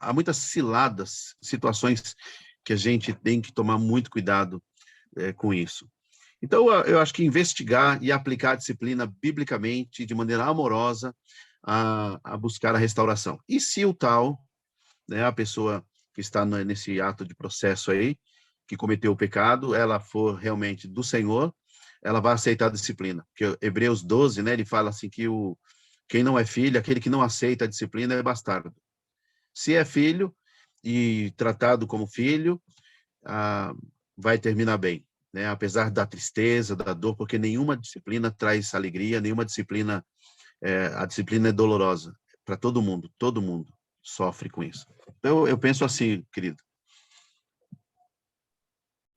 Há muitas ciladas, situações que a gente tem que tomar muito cuidado com isso. Então, eu acho que investigar e aplicar a disciplina biblicamente, de maneira amorosa, a buscar a restauração. E se o tal, né, a pessoa que está nesse ato de processo aí, que cometeu o pecado, ela for realmente do Senhor, ela vai aceitar a disciplina. Porque Hebreus 12, né, ele fala assim que quem não é filho, aquele que não aceita a disciplina é bastardo. Se é filho e tratado como filho, vai terminar bem, né? Apesar da tristeza, da dor, porque nenhuma disciplina traz alegria, nenhuma disciplina, a disciplina é dolorosa para todo mundo sofre com isso. Então, eu penso assim, querido.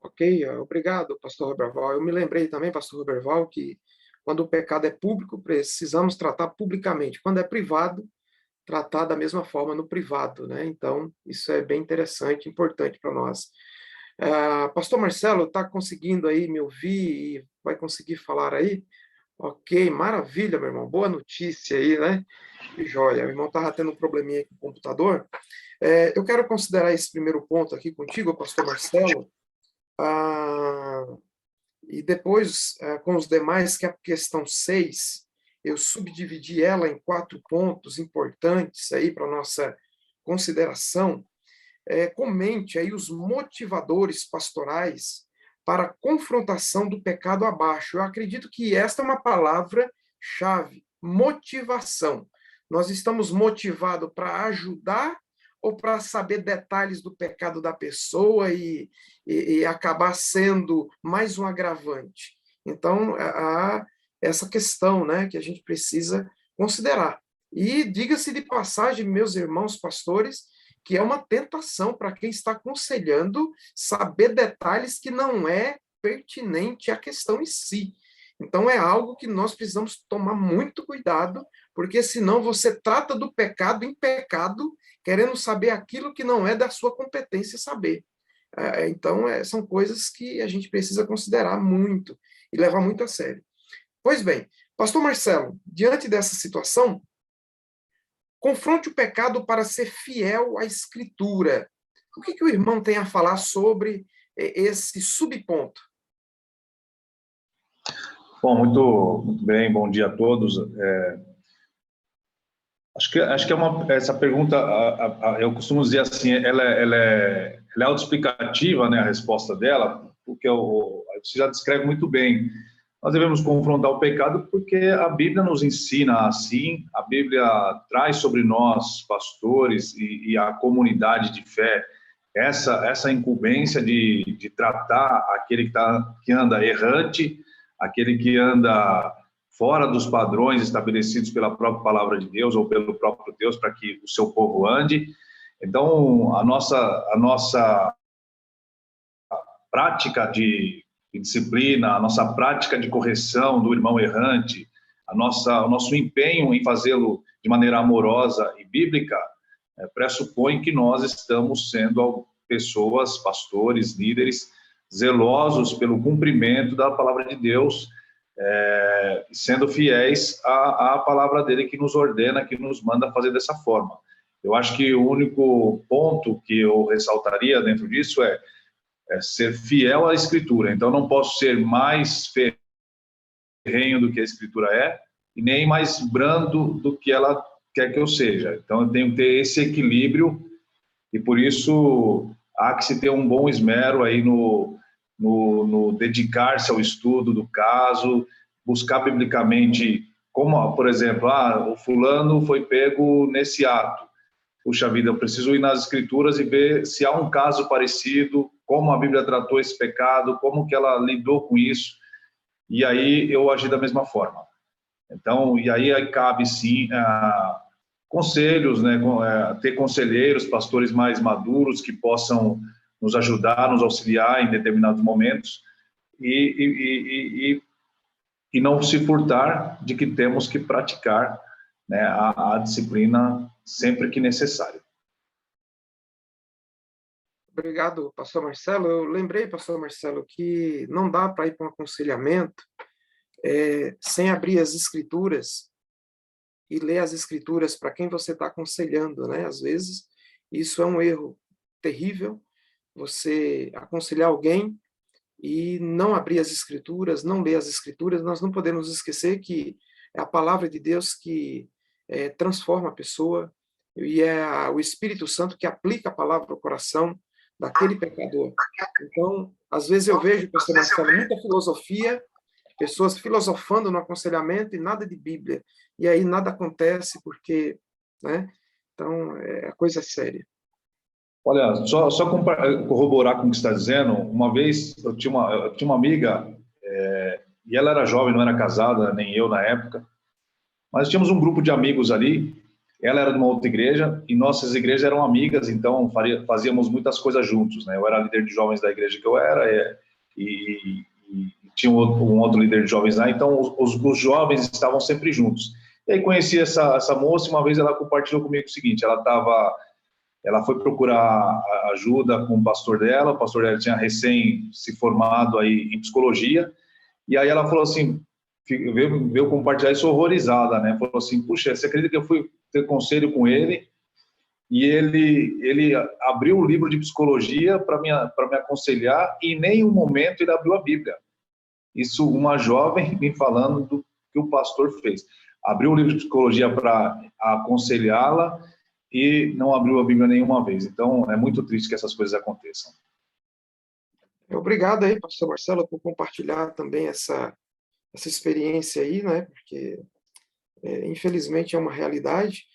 Ok, obrigado, pastor Roberval. Eu me lembrei também, pastor Roberval, que quando o pecado é público, precisamos tratar publicamente. Quando é privado, tratar da mesma forma no privado, né? Então, isso é bem interessante, importante para nós. Pastor Marcelo, está conseguindo aí me ouvir e vai conseguir falar aí? Ok, maravilha, meu irmão. Boa notícia aí, né? Que joia. Meu irmão estava tendo um probleminha com o computador. Eu quero considerar esse primeiro ponto aqui contigo, pastor Marcelo, e depois, com os demais, que é a questão 6, eu subdividi ela em 4 pontos importantes aí para nossa consideração. Comente aí os motivadores pastorais para a confrontação do pecado abaixo. Eu acredito que esta é uma palavra-chave, motivação. Nós estamos motivados para ajudar ou para saber detalhes do pecado da pessoa e acabar sendo mais um agravante? Então, há essa questão, né, que a gente precisa considerar. E diga-se de passagem, meus irmãos pastores, que é uma tentação para quem está aconselhando saber detalhes que não é pertinente à questão em si. Então, é algo que nós precisamos tomar muito cuidado, porque senão você trata do pecado em pecado, querendo saber aquilo que não é da sua competência saber. Então, são coisas que a gente precisa considerar muito e levar muito a sério. Pois bem, pastor Marcelo, diante dessa situação, confronte o pecado para ser fiel à Escritura. O que o irmão tem a falar sobre esse subponto? Bom, muito bem, bom dia a todos. Acho que essa pergunta, eu costumo dizer assim, ela é autoexplicativa, né, a resposta dela, porque você já descreve muito bem. Nós devemos confrontar o pecado porque a Bíblia nos ensina assim, a Bíblia traz sobre nós, pastores e a comunidade de fé, essa incumbência de tratar aquele que anda errante, aquele que anda fora dos padrões estabelecidos pela própria palavra de Deus ou pelo próprio Deus para que o seu povo ande. Então, a nossa prática de disciplina, a nossa prática de correção do irmão errante, o nosso empenho em fazê-lo de maneira amorosa e bíblica, pressupõe que nós estamos sendo pessoas, pastores, líderes, zelosos pelo cumprimento da palavra de Deus, sendo fiéis à palavra dele, que nos ordena, que nos manda fazer dessa forma. Eu acho que o único ponto que eu ressaltaria dentro disso é ser fiel à Escritura. Então, não posso ser mais ferrenho do que a Escritura é, e nem mais brando do que ela quer que eu seja. Então, eu tenho que ter esse equilíbrio, e por isso há que se ter um bom esmero aí no dedicar-se ao estudo do caso, buscar biblicamente, como, por exemplo, o fulano foi pego nesse ato. Puxa vida, eu preciso ir nas Escrituras e ver se há um caso parecido, como a Bíblia tratou esse pecado, como que ela lidou com isso, e aí eu agi da mesma forma. Então, e aí cabe sim conselhos, né, ter conselheiros, pastores mais maduros que possam nos ajudar, nos auxiliar em determinados momentos, e não se furtar de que temos que praticar, né, a disciplina sempre que necessário. Obrigado, pastor Marcelo. Eu lembrei, pastor Marcelo, que não dá para ir para um aconselhamento sem abrir as Escrituras e ler as Escrituras para quem você está aconselhando, né? Às vezes, isso é um erro terrível, você aconselhar alguém e não abrir as Escrituras, não ler as Escrituras. Nós não podemos esquecer que é a palavra de Deus que transforma a pessoa, e é o Espírito Santo que aplica a palavra ao coração daquele pecador. Então, às vezes eu vejo, pastor Marcelo, muita filosofia, pessoas filosofando no aconselhamento e nada de Bíblia. E aí nada acontece porque, né? Então, a coisa é séria. Olha, só corroborar com o que você está dizendo, uma vez eu tinha uma amiga, e ela era jovem, não era casada, nem eu na época, mas tínhamos um grupo de amigos ali, ela era de uma outra igreja, e nossas igrejas eram amigas, então fazíamos muitas coisas juntos, né? Eu era líder de jovens da igreja que eu era, e tinha um outro líder de jovens lá, então os jovens estavam sempre juntos. E aí conheci essa moça, e uma vez ela compartilhou comigo o seguinte, ela foi procurar ajuda com o pastor dela tinha recém se formado aí em psicologia, e aí ela falou assim, veio compartilhar isso horrorizada, né? Falou assim, puxa, você acredita que eu fui ter conselho com ele, e ele abriu o livro de psicologia para me aconselhar, e em nenhum momento ele abriu a Bíblia. Isso uma jovem me falando do que o pastor fez. Abriu o livro de psicologia para aconselhá-la, e não abriu a Bíblia nenhuma vez. Então, é muito triste que essas coisas aconteçam. Obrigado aí, pastor Marcelo, por compartilhar também essa experiência aí, né? Porque, infelizmente, é uma realidade.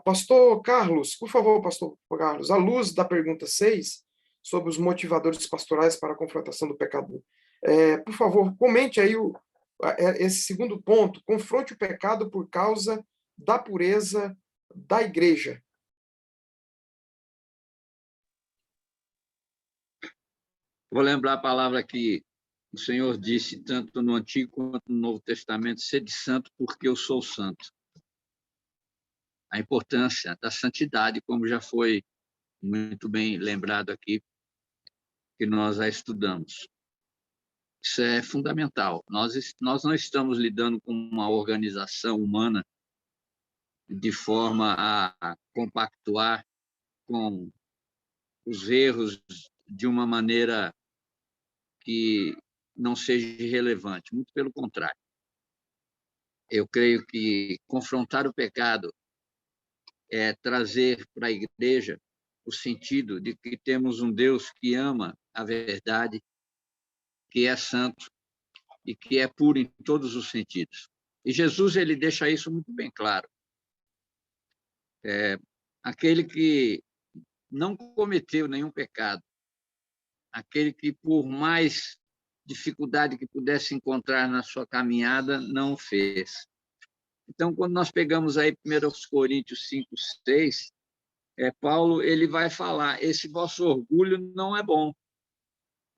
Pastor Carlos, por favor, pastor Carlos, à luz da pergunta 6, sobre os motivadores pastorais para a confrontação do pecador, por favor, comente aí esse segundo ponto, confronte o pecado por causa da pureza da igreja. Vou lembrar a palavra que o Senhor disse, tanto no Antigo quanto no Novo Testamento, sede santo porque eu sou santo. A importância da santidade, como já foi muito bem lembrado aqui, que nós já estudamos. Isso é fundamental. Nós não estamos lidando com uma organização humana de forma a compactuar com os erros de uma maneira que não seja irrelevante, muito pelo contrário. Eu creio que confrontar o pecado é trazer para a igreja o sentido de que temos um Deus que ama a verdade, que é santo e que é puro em todos os sentidos. E Jesus ele deixa isso muito bem claro. Aquele que não cometeu nenhum pecado, aquele que, por mais dificuldade que pudesse encontrar na sua caminhada, não o fez. Então, quando nós pegamos aí 1 Coríntios 5:6, Paulo ele vai falar, esse vosso orgulho não é bom.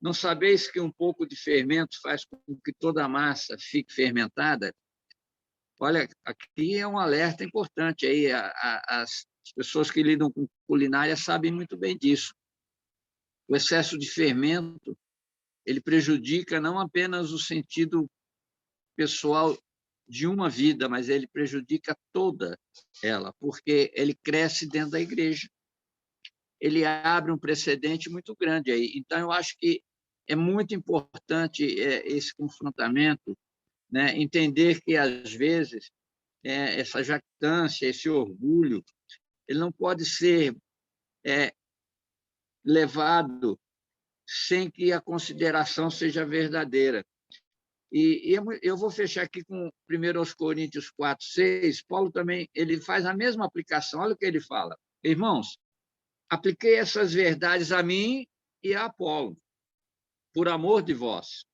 Não sabeis que um pouco de fermento faz com que toda a massa fique fermentada? Olha, aqui é um alerta importante. Aí, as pessoas que lidam com culinária sabem muito bem disso. O excesso de fermento ele prejudica não apenas o sentido pessoal de uma vida, mas ele prejudica toda ela, porque ele cresce dentro da igreja. Ele abre um precedente muito grande aí. Então, eu acho que é muito importante esse confrontamento, né? Entender que, às vezes, essa jactância, esse orgulho, ele não pode ser levado sem que a consideração seja verdadeira. E eu vou fechar aqui com 1 Coríntios 4:6. Paulo também ele faz a mesma aplicação. Olha o que ele fala. Irmãos, apliquei essas verdades a mim e a Apolo, por amor de vós,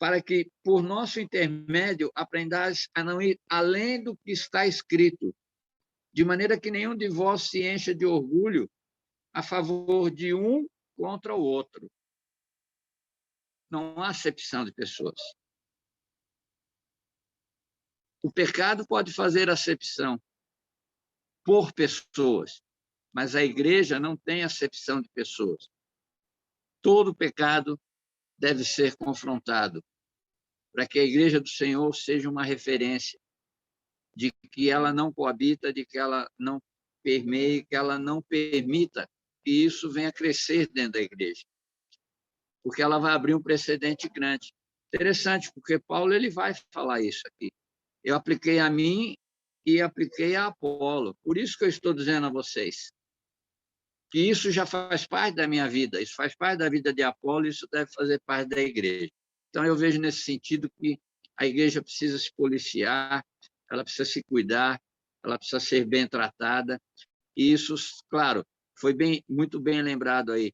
para que, por nosso intermédio, aprendais a não ir além do que está escrito, de maneira que nenhum de vós se encha de orgulho a favor de um contra o outro. Não há acepção de pessoas. O pecado pode fazer acepção por pessoas, mas a igreja não tem acepção de pessoas. Todo pecado deve ser confrontado para que a igreja do Senhor seja uma referência de que ela não coabita, de que ela não permeie, que ela não permita que isso venha a crescer dentro da igreja, porque ela vai abrir um precedente grande. Interessante, porque Paulo ele vai falar isso aqui. Eu apliquei a mim e apliquei a Apolo. Por isso que eu estou dizendo a vocês que isso já faz parte da minha vida, isso faz parte da vida de Apolo, isso deve fazer parte da igreja. Então, eu vejo nesse sentido que a igreja precisa se policiar, ela precisa se cuidar, ela precisa ser bem tratada. E isso, claro, foi muito bem lembrado aí.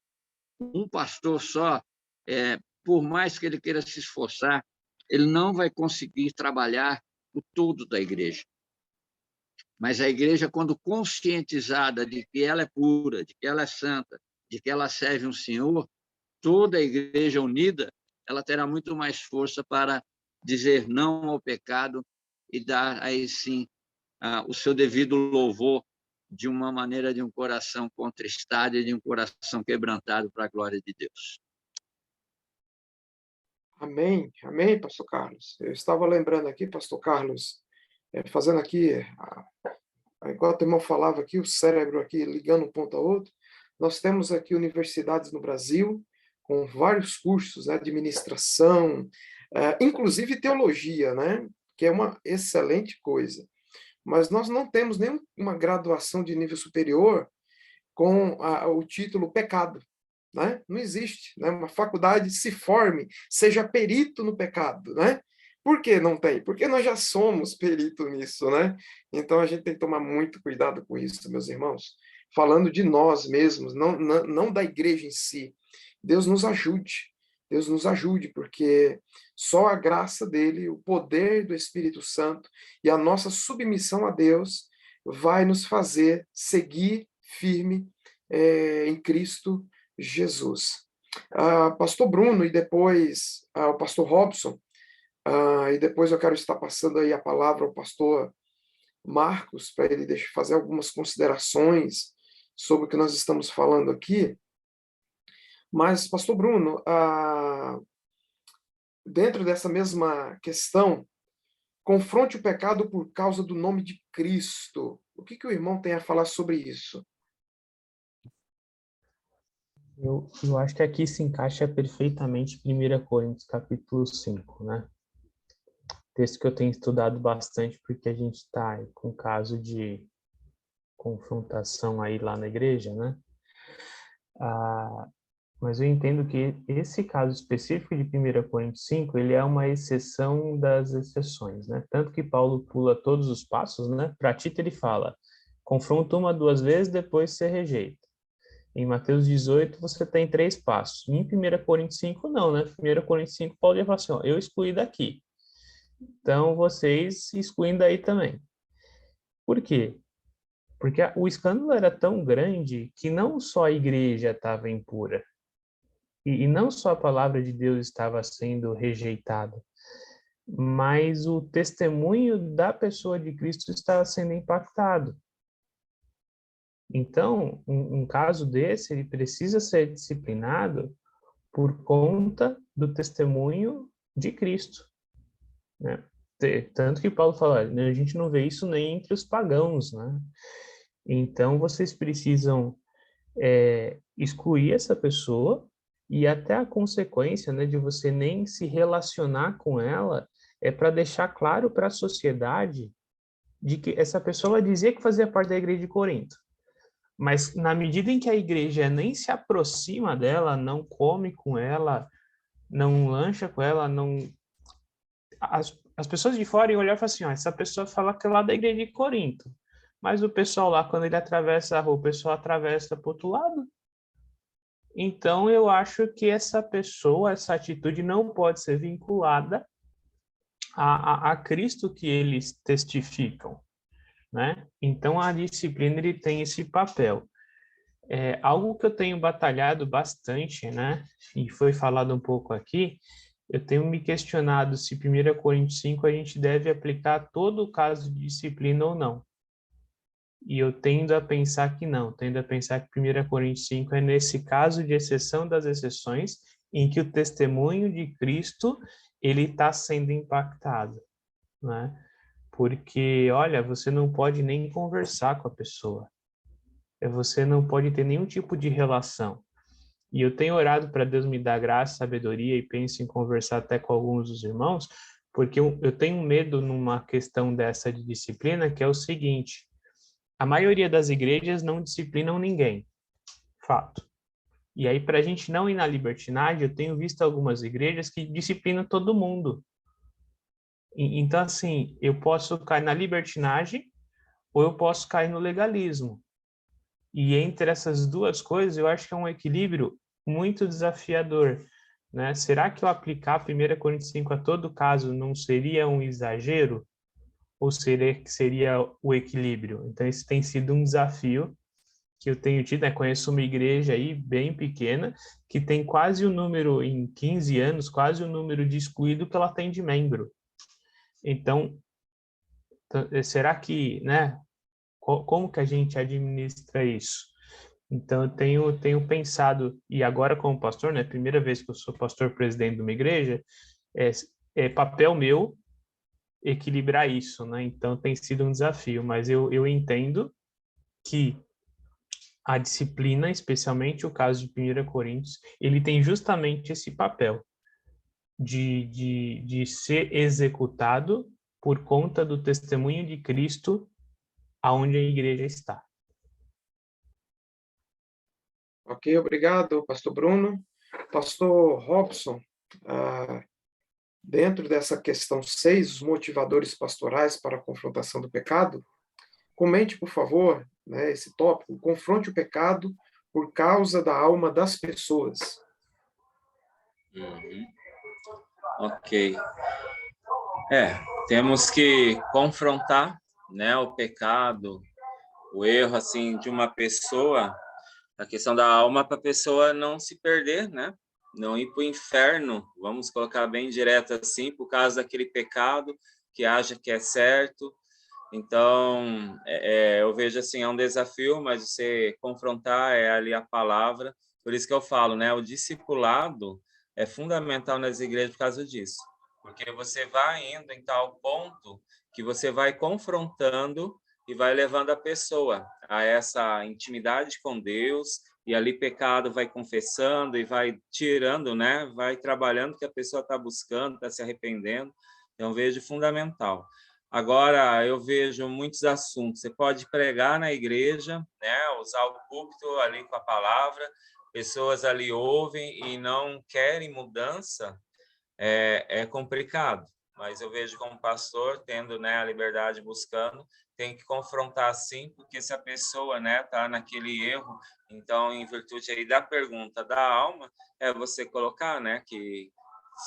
Um pastor só, por mais que ele queira se esforçar, ele não vai conseguir trabalhar o todo da igreja. Mas a igreja, quando conscientizada de que ela é pura, de que ela é santa, de que ela serve um Senhor, toda a igreja unida, ela terá muito mais força para dizer não ao pecado e dar aí sim o seu devido louvor de uma maneira de um coração contristado e de um coração quebrantado para a glória de Deus. Amém, amém, pastor Carlos. Eu estava lembrando aqui, pastor Carlos, fazendo aqui, enquanto o irmão falava aqui, o cérebro aqui ligando um ponto a outro, nós temos aqui universidades no Brasil com vários cursos, né, de administração, inclusive teologia, né, que é uma excelente coisa. Mas nós não temos nenhuma graduação de nível superior com o título pecado. Né? Não existe, né? Uma faculdade se forme, seja perito no pecado, né? Por que não tem? Porque nós já somos perito nisso, né? Então a gente tem que tomar muito cuidado com isso, meus irmãos. Falando de nós mesmos, não da igreja em si. Deus nos ajude, porque só a graça dele, o poder do Espírito Santo e a nossa submissão a Deus vai nos fazer seguir firme em Cristo Jesus. Pastor Bruno e depois o pastor Robson, e depois eu quero estar passando aí a palavra ao pastor Marcos, para ele fazer algumas considerações sobre o que nós estamos falando aqui. Mas, pastor Bruno, dentro dessa mesma questão, confronte o pecado por causa do nome de Cristo. O que o irmão tem a falar sobre isso? Eu acho que aqui se encaixa perfeitamente 1 Coríntios capítulo 5, né? Texto que eu tenho estudado bastante porque a gente está com caso de confrontação aí lá na igreja, né? Mas eu entendo que esse caso específico de 1 Coríntios 5, ele é uma exceção das exceções, né? Tanto que Paulo pula todos os passos, né? Para Tito ele fala, confronta 1, 2 vezes, depois você rejeita. Em Mateus 18, você tem 3 passos. Em 1 Coríntios 5, não, né? 1 Coríntios 5, Paulo já fala assim, ó, eu excluí daqui. Então, vocês excluem daí também. Por quê? Porque o escândalo era tão grande que não só a igreja estava impura, e não só a palavra de Deus estava sendo rejeitada, mas o testemunho da pessoa de Cristo estava sendo impactado. Então, um caso desse, ele precisa ser disciplinado por conta do testemunho de Cristo. né? Tanto que Paulo fala, a gente não vê isso nem entre os pagãos, né? Então, vocês precisam excluir essa pessoa, e até a consequência, né, de você nem se relacionar com ela é para deixar claro para a sociedade de que essa pessoa dizia que fazia parte da igreja de Corinto, mas na medida em que a igreja nem se aproxima dela, não come com ela, não lancha com ela, não... As pessoas de fora iam olhar e falar assim, ó, essa pessoa fala que é lá da igreja de Corinto, mas o pessoal lá, quando ele atravessa a rua, o pessoal atravessa para o outro lado. Então, eu acho que essa pessoa, essa atitude não pode ser vinculada a Cristo que eles testificam, né? Então, a disciplina ele tem esse papel. Algo que eu tenho batalhado bastante, né? E foi falado um pouco aqui, eu tenho me questionado se 1 Coríntios 5 a gente deve aplicar todo o caso de disciplina ou não. E eu tendo a pensar que não, tendo a pensar que 1 Coríntios 5 é nesse caso de exceção das exceções, em que o testemunho de Cristo ele está sendo impactado, né? Porque, olha, você não pode nem conversar com a pessoa, você não pode ter nenhum tipo de relação. E eu tenho orado para Deus me dar graça, sabedoria, e penso em conversar até com alguns dos irmãos, porque eu tenho medo numa questão dessa de disciplina, que é o seguinte: a maioria das igrejas não disciplinam ninguém, fato. E aí, para a gente não ir na libertinagem, eu tenho visto algumas igrejas que disciplinam todo mundo. Então, assim, eu posso cair na libertinagem ou eu posso cair no legalismo. E entre essas duas coisas, eu acho que é um equilíbrio muito desafiador, né? Será que eu aplicar 1 Coríntios 5 a todo caso não seria um exagero? Ou seria o equilíbrio? Então, esse tem sido um desafio que eu tenho tido, né? Conheço uma igreja aí bem pequena, que tem quase o número, em 15 anos, quase o número de excluído que ela tem de membro. Então, será que, né? Como que a gente administra isso? Então, eu tenho pensado, e agora como pastor, né? Primeira vez que eu sou pastor-presidente de uma igreja, é papel meu equilibrar isso, né? Então, tem sido um desafio, mas eu entendo que a disciplina, especialmente o caso de 1 Coríntios, ele tem justamente esse papel de ser executado por conta do testemunho de Cristo aonde a igreja está. Ok, obrigado, pastor Bruno. Pastor Robson, dentro dessa questão 6, os motivadores pastorais para a confrontação do pecado, comente, por favor, né, esse tópico, confronte o pecado por causa da alma das pessoas. Ok. Temos que confrontar, né, o pecado, o erro, assim, de uma pessoa, a questão da alma, para a pessoa não se perder, né? Não ir para o inferno, vamos colocar bem direto assim, por causa daquele pecado que acha que é certo. Então, eu vejo assim, é um desafio, mas você confrontar é ali a palavra. Por isso que eu falo, né? O discipulado é fundamental nas igrejas por causa disso. Porque você vai indo em tal ponto que você vai confrontando e vai levando a pessoa a essa intimidade com Deus, e ali pecado vai confessando e vai tirando, né? Vai trabalhando o que a pessoa está buscando, está se arrependendo. Então, vejo fundamental. Agora, eu vejo muitos assuntos. Você pode pregar na igreja, né? Usar o púlpito ali com a palavra, pessoas ali ouvem e não querem mudança, é complicado. Mas eu vejo como pastor, tendo, né, a liberdade buscando, tem que confrontar sim, porque se a pessoa, né, tá naquele erro, então, em virtude aí da pergunta da alma, é você colocar, né, que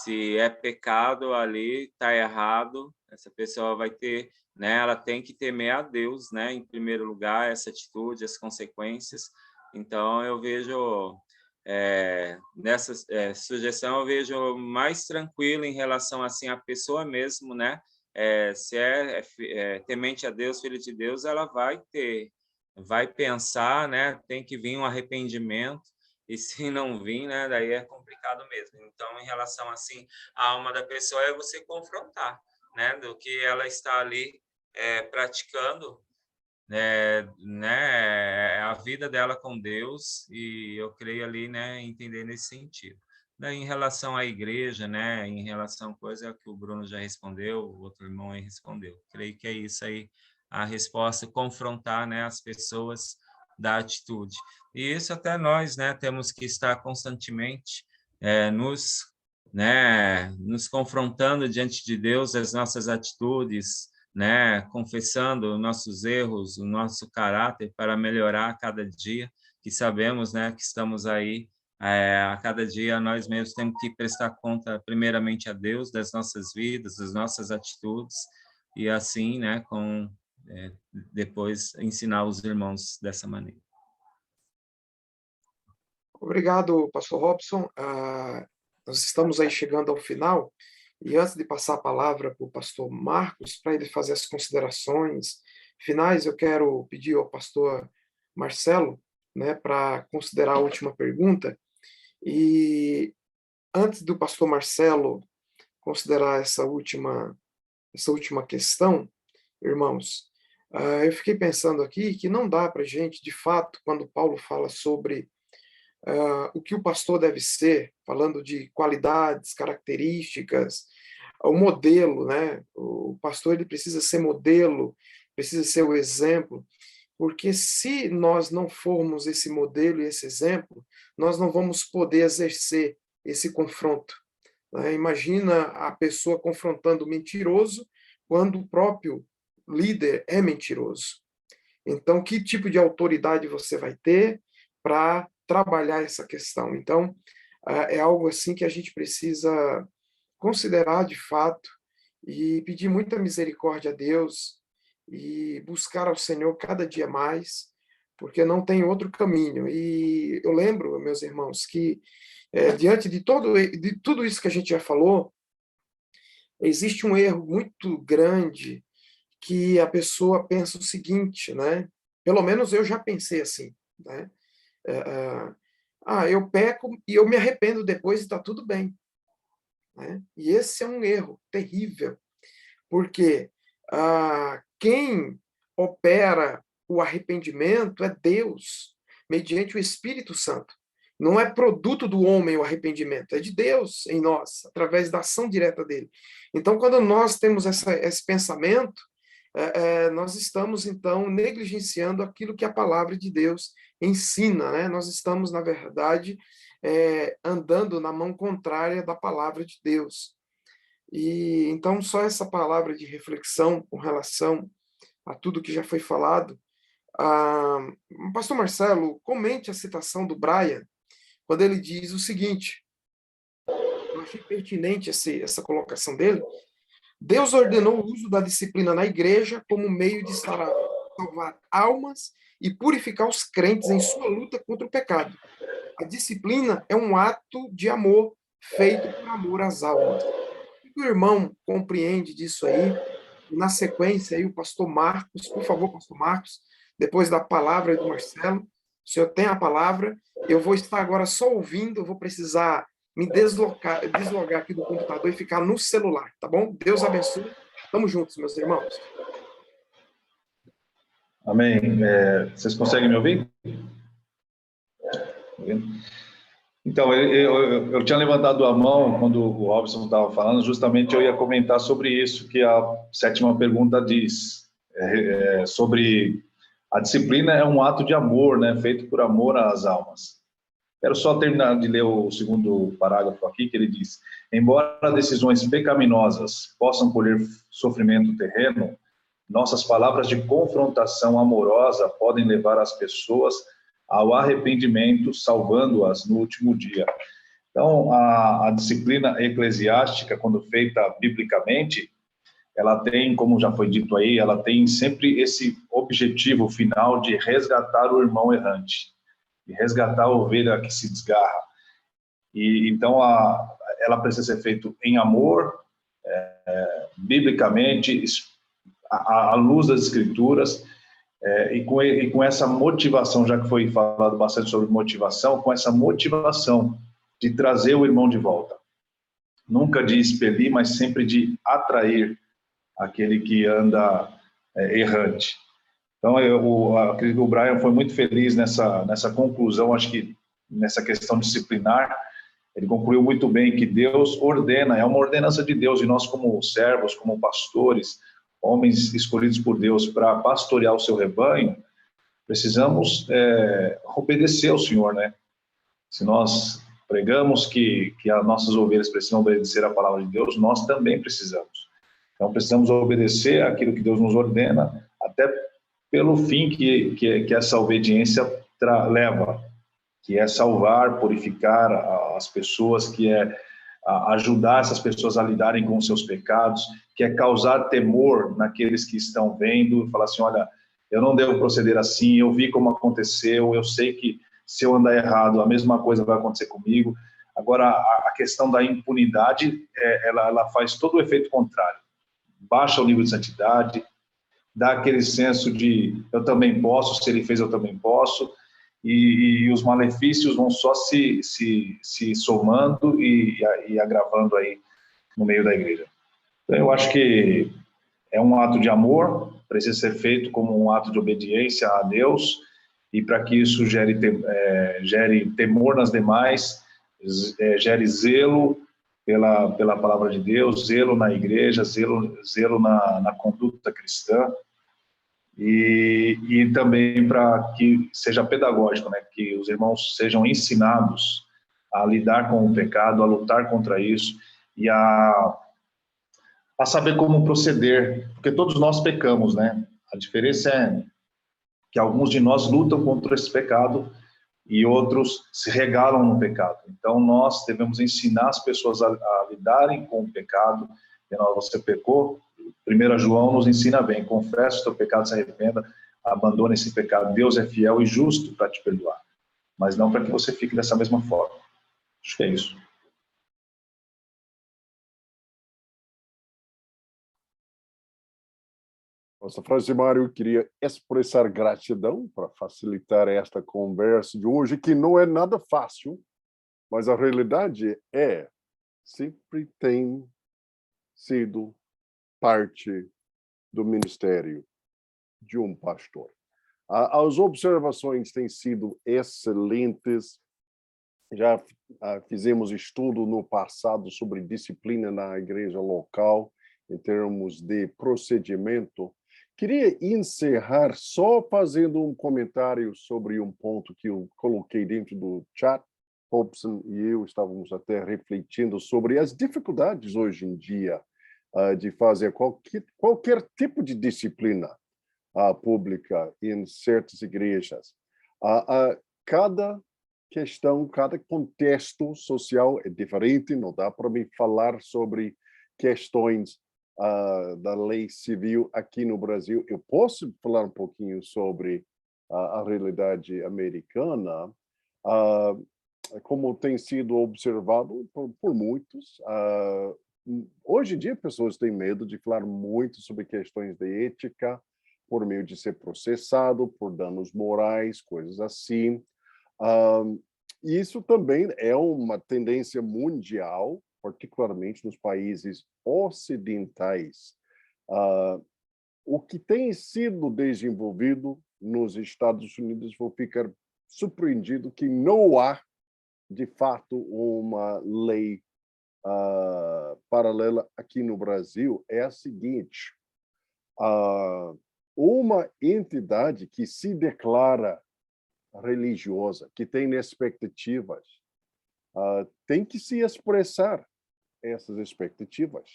se é pecado ali, está errado, essa pessoa vai ter, né, ela tem que temer a Deus, né, em primeiro lugar, essa atitude, as consequências. Então, eu vejo, nessa sugestão, eu vejo mais tranquilo em relação, assim, à pessoa mesmo, né, se é temente a Deus, filho de Deus, ela vai pensar, né, tem que vir um arrependimento, e se não vir, né, daí é complicado mesmo. Então, em relação, assim, à alma da pessoa, é você confrontar. né, do que ela está ali praticando, a vida dela com Deus, e eu creio ali, né, entender nesse sentido. Daí, em relação à igreja, né, em relação a coisa que o Bruno já respondeu, o outro irmão aí respondeu. Creio que é isso aí, a resposta, confrontar, né, as pessoas da atitude. E isso até nós, né, temos que estar constantemente nos confrontando diante de Deus, as nossas atitudes, né, confessando nossos erros, o nosso caráter para melhorar a cada dia, que sabemos, né, que estamos aí a cada dia nós mesmos temos que prestar conta primeiramente a Deus das nossas vidas, das nossas atitudes, e assim, né, depois ensinar os irmãos dessa maneira. Obrigado, pastor Robson. Nós estamos aí chegando ao final, e antes de passar a palavra para o pastor Marcos, para ele fazer as considerações finais, eu quero pedir ao pastor Marcelo, né, para considerar a última pergunta. E antes do pastor Marcelo considerar essa última questão, irmãos, eu fiquei pensando aqui que não dá para a gente, de fato, quando Paulo fala sobre o que o pastor deve ser, falando de qualidades, características, o modelo, né? O pastor ele precisa ser modelo, precisa ser o exemplo, porque se nós não formos esse modelo e esse exemplo, nós não vamos poder exercer esse confronto, né? Imagina a pessoa confrontando o mentiroso quando o próprio líder é mentiroso. Então, que tipo de autoridade você vai ter para trabalhar essa questão? Então, é algo assim que a gente precisa considerar de fato e pedir muita misericórdia a Deus e buscar ao Senhor cada dia mais, porque não tem outro caminho. E eu lembro, meus irmãos, que diante de tudo isso que a gente já falou, existe um erro muito grande que a pessoa pensa o seguinte, né? Pelo menos eu já pensei assim, né? Eu peco e eu me arrependo depois e está tudo bem, né? E esse é um erro terrível, porque quem opera o arrependimento é Deus, mediante o Espírito Santo. Não é produto do homem o arrependimento, é de Deus em nós, através da ação direta dele. Então, quando nós temos esse pensamento, nós estamos, então, negligenciando aquilo que a palavra de Deus ensina, né? Nós estamos, na verdade, andando na mão contrária da palavra de Deus. E então, só essa palavra de reflexão com relação a tudo que já foi falado. Pastor Marcelo, comente a citação do Brian, quando ele diz o seguinte, eu achei pertinente essa colocação dele: Deus ordenou o uso da disciplina na igreja como meio de salvar almas e purificar os crentes em sua luta contra o pecado. A disciplina é um ato de amor feito por amor às almas. O que o irmão compreende disso aí? E na sequência, aí, o pastor Marcos, por favor, pastor Marcos, depois da palavra do Marcelo, o senhor tem a palavra, eu vou estar agora só ouvindo, eu vou precisar me deslogar aqui do computador e ficar no celular, tá bom? Deus abençoe. Estamos juntos, meus irmãos. Amém. Vocês conseguem me ouvir? Então, eu tinha levantado a mão quando o Robson estava falando, justamente eu ia comentar sobre isso, que a 7ª pergunta diz, sobre a disciplina é um ato de amor, né, feito por amor às almas. Quero só terminar de ler o 2º parágrafo aqui, que ele diz: embora decisões pecaminosas possam colher sofrimento terreno, nossas palavras de confrontação amorosa podem levar as pessoas ao arrependimento, salvando-as no último dia. Então, a disciplina eclesiástica, quando feita biblicamente, ela tem, como já foi dito aí, ela tem sempre esse objetivo final de resgatar o irmão errante, de resgatar a ovelha que se desgarra. E então, ela precisa ser feita em amor, biblicamente, à luz das Escrituras, e com essa motivação, já que foi falado bastante sobre motivação, com essa motivação de trazer o irmão de volta. Nunca de expelir, mas sempre de atrair aquele que anda errante. Então, eu acredito que o Brian foi muito feliz nessa conclusão, acho que nessa questão disciplinar, ele concluiu muito bem que Deus ordena, é uma ordenança de Deus, e nós como servos, como pastores, homens escolhidos por Deus para pastorear o seu rebanho, precisamos obedecer ao Senhor, né? Se nós pregamos que as nossas ovelhas precisam obedecer à palavra de Deus, nós também precisamos. Então, precisamos obedecer aquilo que Deus nos ordena, até pelo fim que essa obediência leva, que é salvar, purificar as pessoas, que é ajudar essas pessoas a lidarem com os seus pecados, que é causar temor naqueles que estão vendo, falar assim, olha, eu não devo proceder assim, eu vi como aconteceu, eu sei que se eu andar errado, a mesma coisa vai acontecer comigo. Agora, a questão da impunidade, ela faz todo o efeito contrário. Baixa o nível de santidade, dá aquele senso de eu também posso, se ele fez, eu também posso, e os malefícios vão só se somando e agravando aí no meio da igreja. Então, eu acho que é um ato de amor, precisa ser feito como um ato de obediência a Deus, e para que isso gere temor nas demais, gere zelo pela palavra de Deus, zelo na igreja, zelo na conduta cristã, e também para que seja pedagógico, né? Que os irmãos sejam ensinados a lidar com o pecado, a lutar contra isso e a saber como proceder, porque todos nós pecamos, né? A diferença é que alguns de nós lutam contra esse pecado e outros se regalam no pecado. Então, nós devemos ensinar as pessoas a lidarem com o pecado. Você pecou, 1 João nos ensina bem, confessa o teu pecado, se arrependa, abandone esse pecado. Deus é fiel e justo para te perdoar, mas não para que você fique dessa mesma forma. Acho que é isso. Nossa frase, Mário, queria expressar gratidão para facilitar esta conversa de hoje, que não é nada fácil, mas a realidade sempre tem sido parte do ministério de um pastor. As observações têm sido excelentes. Já fizemos estudo no passado sobre disciplina na igreja local, em termos de procedimento. Queria encerrar só fazendo um comentário sobre um ponto que eu coloquei dentro do chat. Robson e eu estávamos até refletindo sobre as dificuldades hoje em dia de fazer qualquer tipo de disciplina pública em certas igrejas. Cada questão, cada contexto social é diferente, não dá para me falar sobre questões da lei civil aqui no Brasil. Eu posso falar um pouquinho sobre a realidade americana, como tem sido observado por muitos. Hoje em dia, pessoas têm medo de falar muito sobre questões de ética, por meio de ser processado por danos morais, coisas assim. Isso também é uma tendência mundial, particularmente nos países ocidentais. O que tem sido desenvolvido nos Estados Unidos, vou ficar surpreendido que não há, de fato, uma lei paralela aqui no Brasil. É a seguinte: uma entidade que se declara religiosa, que tem expectativas, tem que se expressar essas expectativas.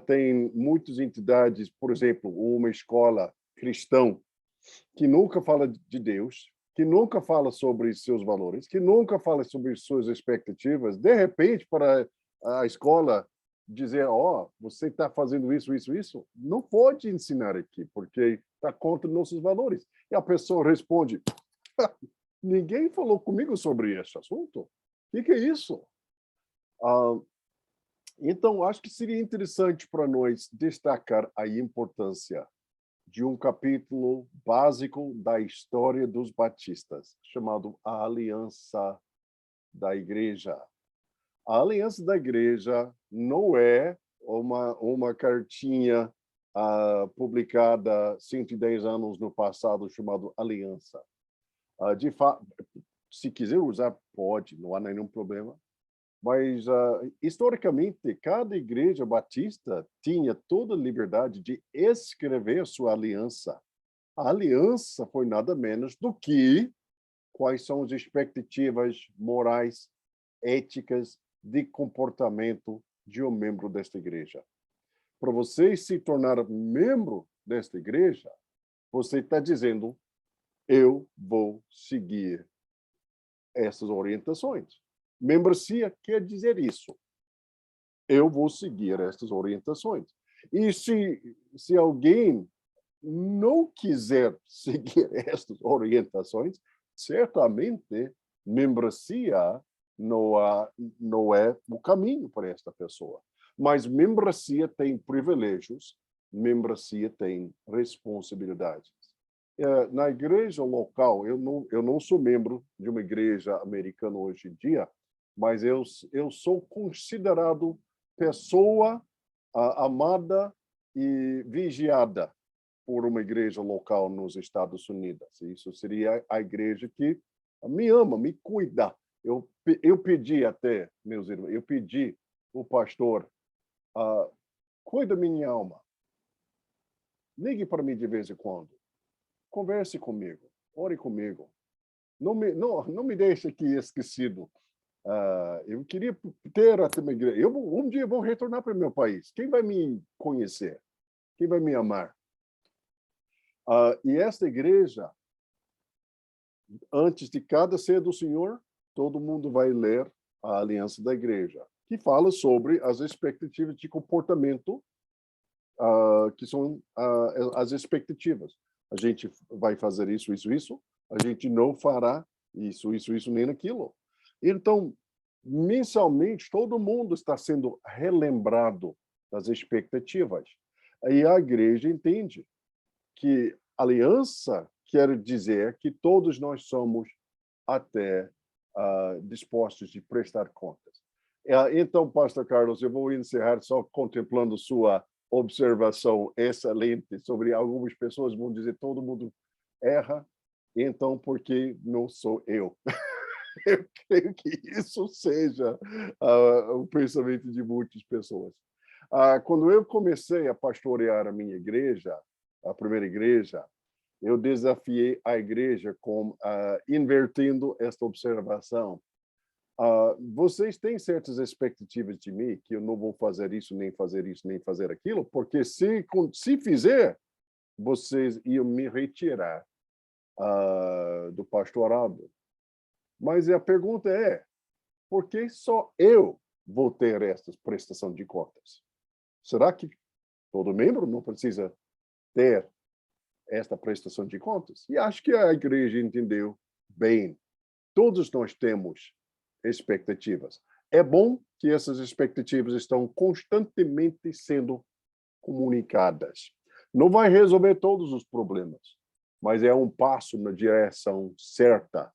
Tem muitas entidades, por exemplo, uma escola cristã que nunca fala de Deus, que nunca fala sobre seus valores, que nunca fala sobre suas expectativas. De repente, para a escola dizer, você está fazendo isso, não pode ensinar aqui, porque está contra nossos valores. E a pessoa responde, ninguém falou comigo sobre esse assunto. O que é isso? Então, acho que seria interessante para nós destacar a importância de um capítulo básico da história dos batistas, chamado A Aliança da Igreja. A Aliança da Igreja não é uma cartinha publicada 110 anos no passado, chamado Aliança. De fato, se quiser usar, pode, não há nenhum problema. Mas, historicamente, cada igreja batista tinha toda a liberdade de escrever sua aliança. A aliança foi nada menos do que quais são as expectativas morais, éticas, de comportamento de um membro desta igreja. Para você se tornar membro desta igreja, você está dizendo, eu vou seguir essas orientações. Membresia quer dizer isso. Eu vou seguir estas orientações. E se alguém não quiser seguir estas orientações, certamente membresia não é o caminho para esta pessoa. Mas membresia tem privilégios, membresia tem responsabilidades. Na igreja local, eu não sou membro de uma igreja americana hoje em dia, mas eu sou considerado pessoa amada e vigiada por uma igreja local nos Estados Unidos. Isso seria a igreja que me ama, me cuida. Eu pedi até, meus irmãos, eu pedi o pastor, cuida da minha alma. Ligue para mim de vez em quando. Converse comigo. Ore comigo. Não me deixe aqui esquecido. Eu queria ter até uma igreja. Um dia vou retornar para o meu país. Quem vai me conhecer? Quem vai me amar? E esta igreja, antes de cada ceia do Senhor, todo mundo vai ler a aliança da igreja, que fala sobre as expectativas de comportamento, que são as expectativas. A gente vai fazer isso, isso, isso. A gente não fará isso, isso, isso, nem aquilo. Então, mensalmente, todo mundo está sendo relembrado das expectativas. E a igreja entende que aliança quer dizer que todos nós somos até dispostos de prestar contas. Então, pastor Carlos, eu vou encerrar só contemplando sua observação excelente sobre algumas pessoas vão dizer todo mundo erra, então porque não sou eu. Eu creio que isso seja o pensamento de muitas pessoas. Quando eu comecei a pastorear a minha igreja, a primeira igreja, eu desafiei a igreja invertendo esta observação. Vocês têm certas expectativas de mim, que eu não vou fazer isso, nem fazer aquilo, porque se fizer, vocês iam me retirar do pastorado. Mas a pergunta é, por que só eu vou ter esta prestação de contas? Será que todo membro não precisa ter esta prestação de contas? E acho que a igreja entendeu bem. Todos nós temos expectativas. É bom que essas expectativas estão constantemente sendo comunicadas. Não vai resolver todos os problemas, mas é um passo na direção certa,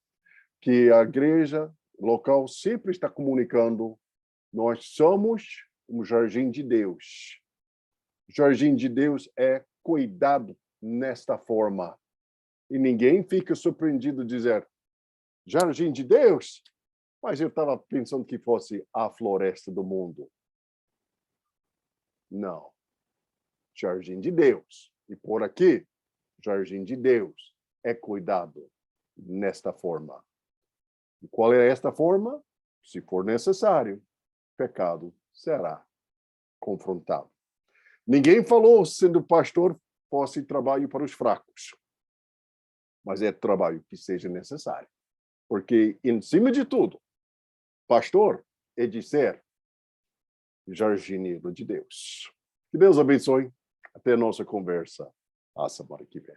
que a igreja local sempre está comunicando. Nós somos um jardim de Deus. O jardim de Deus é cuidado nesta forma. E ninguém fica surpreendido de dizer, jardim de Deus? Mas eu estava pensando que fosse a floresta do mundo. Não. Jardim de Deus. E por aqui, jardim de Deus é cuidado nesta forma. E qual é esta forma? Se for necessário, pecado será confrontado. Ninguém falou, sendo pastor, fosse trabalho para os fracos. Mas é trabalho que seja necessário. Porque, em cima de tudo, pastor é de ser jardineiro de Deus. Que Deus abençoe. Até a nossa conversa a semana que vem.